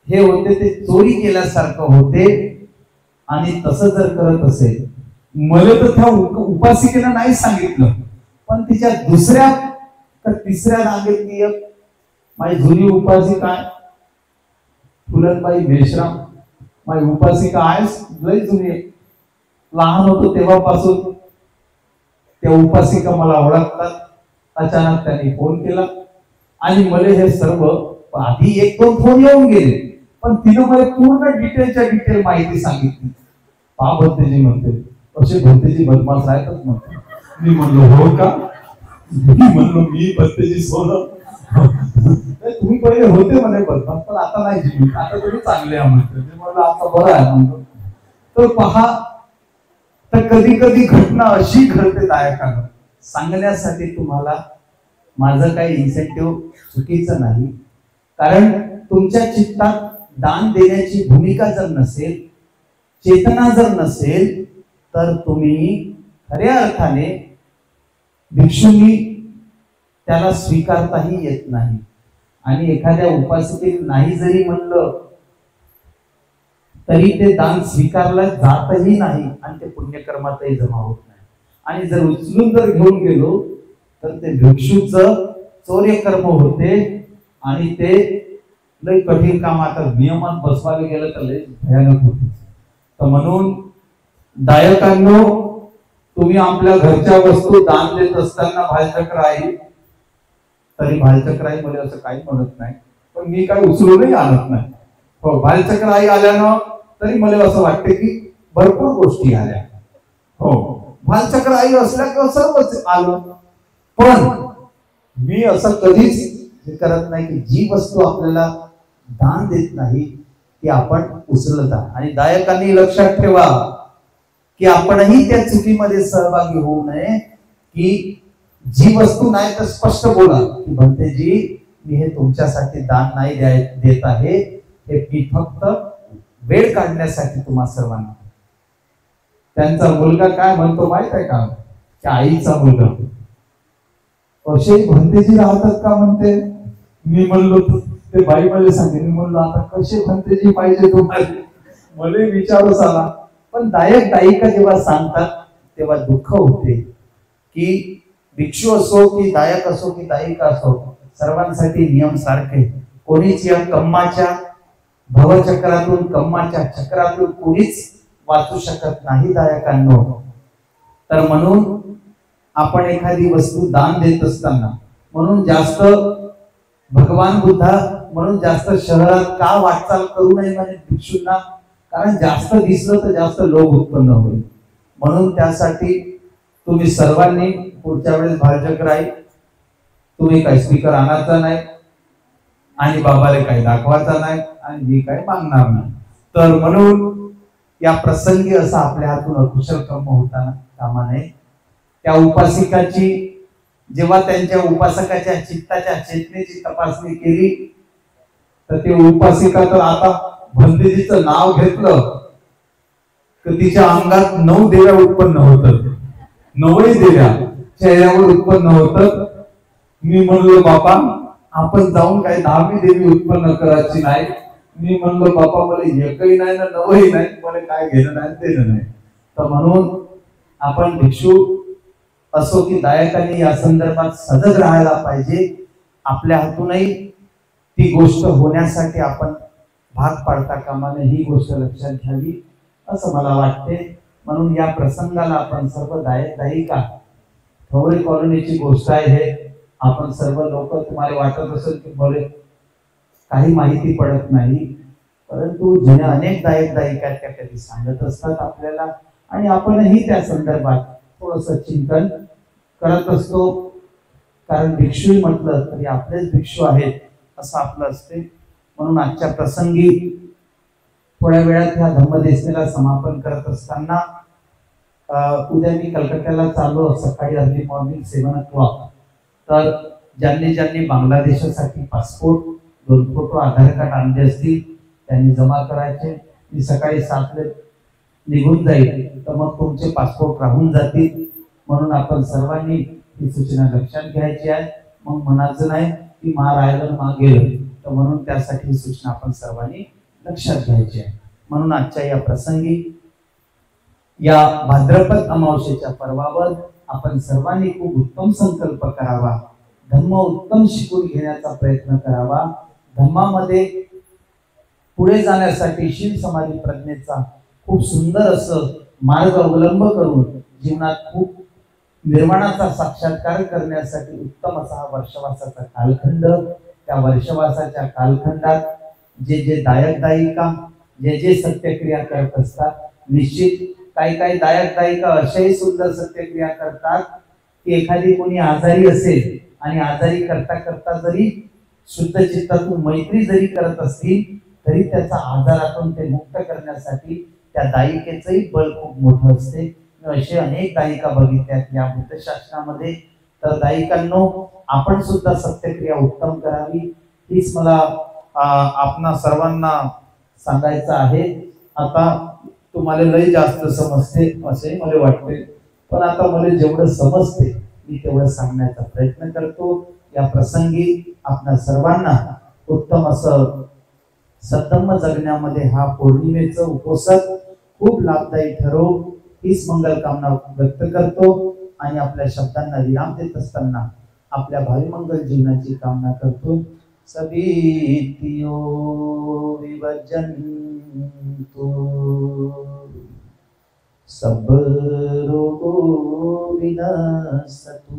हे होते, ते चोरी केल्यासारखं होते. आणि तसं जर करत असेल, मला तर त्या उपासिकेनं नाही सांगितलं, पण तिच्या दुसऱ्या तर तिसऱ्या रांगेतली एक माझी जुनी उपासिका आहे, फुलनबाई मेश्राम. माझी उपासिका आहे, लई जुनी, लहान होतो तेव्हापासून त्या उपासिका मला ओळखतात. अचानक त्यांनी फोन केला, आणि मला हे सर्व आधी 1-2 फोन येऊन गेले, पण तिनं मला पूर्ण डिटेल माहिती सांगितली. भंतेजी म्हणते, असे भंतेजी बदमाश राहतच म्हणते. मी म्हणलो हो का, मी म्हणलो मी भंतेजी सोडलं, तुम्ही पहिले होते म्हणे बदमाश, पण आता नाही जीवित, आता तुम्ही चांगले आहे म्हणते. मी म्हणलं आता बरं आहे म्हणतो. तर पहा, तर कधी कधी घटना अशी घडते गायकांना, सांगण्यासाठी तुम्हाला माझं काही इन्सेंटिव्ह चुकीचं नाही. कारण तुमच्या चित्तात दान देण्याची भूमिका जर नसेल, चेतना जर नसेल तर तुम्ही खऱ्या अर्थाने भिक्षूंनी त्याला स्वीकारताही येत नाही. आणि एखाद्या उपासकेने नाही जरी म्हणलं तरी ते दान स्वीकारलं जातही नाही आणि ते पुण्यकर्मातही जमा होत नाही. आणि जर उचलून जर घेऊन गेलो तर ते भिक्षूचं चौर्यकर्म होते आणि ते लय कठीण काम आता नियमात बसवायला गेलं तर लय भयानक होते. तर म्हणून दायकांनो, तुम्ही आपल्या घरच्या वस्तू दान देत असताना भालचक्र आई, तरी भालचक्र आई मला असं काही म्हणत नाही, पण मी काय उचलूनही आणत नाही. हो, भालचक्र आई आल्यानं तरी मला असं वाटते की भरपूर गोष्टी आल्या. हो, भालचक्र आई असल्या किंवा सर्वच आलं, पण मी असं कधीच करत नाही की जी वस्तू आपल्याला दान देत नाही ती आपण उचलत. आणि दायकांनी लक्षात ठेवा की आपणही त्या चुकीमध्ये सहभागी होऊ नये की जी वस्तू नाही तर स्पष्ट बोला की भंतेजी, मी हे तुमच्यासाठी दान नाही देत आहे, हे मी फक्त वेळ काढण्यासाठी तुम्हा सर्वांना. त्यांचा मुलगा काय म्हणतो माहित आहे का? त्या आईचा मुलगा, असे भंतेजी राहतात का म्हणते. मी म्हणलो ते बाई मला सांगे, मी म्हणलो आता कसे भंतेजी पाहिजे तुम्हाला, मला विचारूच आला. पण दायक दायिका जेव्हा सांगतात तेव्हा दुःख होते की भिक्षू असो की दायक असो की दायिका असो, सर्वांसाठी नियम सारखे. कोणीच या कम्माच्या भवचक्रातून, कम्माच्या चक्रातून कोणीच वाचू शकत नाही दायकांनो. तर म्हणून आपण एखादी वस्तू दान देत असताना, म्हणून जास्त भगवान बुद्धा म्हणून जास्त शहरात का वाटचाल करू नये म्हणे भिक्षूंना, कारण जास्त दिसलं तर जास्त लोभ उत्पन्न होईल. म्हणून त्यासाठी तुम्ही सर्वांनी पुढच्या वेळेस भालचक्र आई, तुम्ही काही स्पीकर आणायचा नाही आणि बाबाला काही दाखवायचा नाही आणि मी काही मागणार नाही. तर म्हणून या प्रसंगी असं आपल्या हातून अकुशल कर्म होताना कामा नये. त्या उपासिकाची जेव्हा त्यांच्या उपासकाच्या चित्ताच्या चेतनेची तपासणी केली तर ते उपासिका तर आता भंतेजीचं नाव घेतलं तर तिच्या अंगात 9 देव्या उत्पन्न होतात, 9 देव्या चेहऱ्यावर उत्पन्न होतात. मी म्हणलो बापा, आपण जाऊन काही 10वी देवी उत्पन्न करायची नाही. मी म्हणलो बापा, मला एकही नाही ना 9ही नाही, मला काय घेणं नाही देणं नाही. तर म्हणून आपण भिक्षू असो की दायकांनी या संदर्भात सजग राहायला पाहिजे. आपल्या हातूनही ती गोष्ट होण्यासाठी आपण भाग पाडता कामा नये, ही गोष्ट लक्षात घ्यावी असं मला वाटते. म्हणून या प्रसंगाला आपण सर्व दायक दायिका, ठवरे कॉलनीची गोष्ट आहे हे, आपण सर्व लोक, तुम्हाला वाटत असेल की मला काही माहिती पडत नाही, परंतु जुन्या अनेक दायक दायिका त्या कधी सांगत असतात आपल्याला आणि आपणही त्या संदर्भात थोडस चिंतन करत असतो. कारण भिक्षू म्हटलं तरी आपलेच भिक्षू आहेत असं आपलं असते. म्हणून आजच्या प्रसंगी थोड्या वेळात ह्या धम्मदेशनेला समापन करत असताना उद्या मी कलकत्त्याला चाललो सकाळी अर्ली मॉर्निंग 7 o'clock. तर ज्यांनी बांगलादेशासाठी पासपोर्ट, 2 फोटो, आधार कार्ड आणले असतील त्यांनी जमा करायचे. मी सकाळी 7 ला निघून जाईल तर मग तुमचे पासपोर्ट राहून जातील. म्हणून आपण सर्वांनी ही सूचना लक्षात घ्यायची आहे. मग म्हणायचं नाही की राहिलं मा गेलं. तर म्हणून त्यासाठी ही सूचना आपण सर्वांनी लक्षात घ्यायची आहे. म्हणून आजच्या या प्रसंगी, या भाद्रपद अमावस्येच्या पर्वावर आपण सर्वांनी खूप उत्तम संकल्प करावा, धम्म उत्तम शिकून घेण्याचा प्रयत्न करावा. धम्मामध्ये पुढे जाण्यासाठी शील समाधी प्रज्ञेचा खूप सुंदर असं मार्ग अवलंब करून जीवनात खूप निर्वाणाचा साक्षात्कार करण्यासाठी उत्तम असा हा वर्षवासाचा कालखंड. त्या वर्षवासाच्या कालखंडात जे दायक दायिका जे सत्यक्रिया करत असतात, निश्चित काही दायक दायिका अशाही सुंदर सत्यक्रिया करतात की एखादी कोणी आजारी असेल आणि आजारी करता करता जरी शुद्ध चित्तातून मैत्री जरी करत असतील तरी त्याचा आजारातून ते मुक्त करण्यासाठी त्या दायिकेचंही बळ खूप मोठं असते. असे अनेक दायिका बघितल्यात या बुद्धशास्त्रामध्ये. तर दायिकांनो, आपण सुद्धा सत्यक्रिया उत्तम करावी हीच मला आपणा सर्वांना सांगायचं आहे. आता तुम्हाला लय जास्त समजते असे मला वाटते, पण आता मला जेवढं समजते मी तेवढं सांगण्याचा प्रयत्न करतो. या प्रसंगी आपल्या सर्वांना उत्तम असं सतम जगण्यामध्ये हा पौर्णिमेचं उपोषण खूप लाभदायी ठरो हीच मंगल कामना व्यक्त करतो आणि आपल्या शब्दांना विराम देत असताना आपल्या भावी मंगल जीवनाची कामना करतो. सभीतियो विभजन्तु सब रोगो विनश्यतु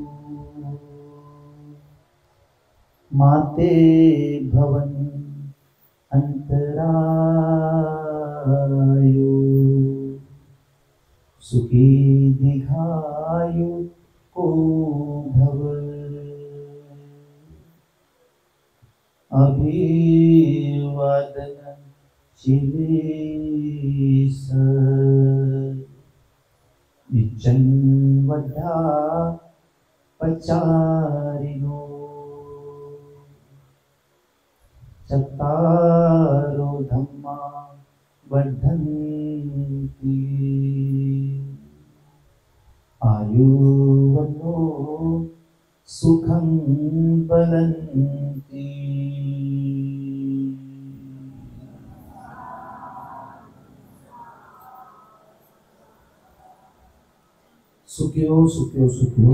माते भवन अंतरायो सुखी दीर्घायु को भव अभिवादन शिवेश निचन वड्ढा पचारिनो चत्तारो धम्मा वर्धन्ति आयुर्वन्नो सुखं बलन्ति. सुखियो सुखियो सुखियो.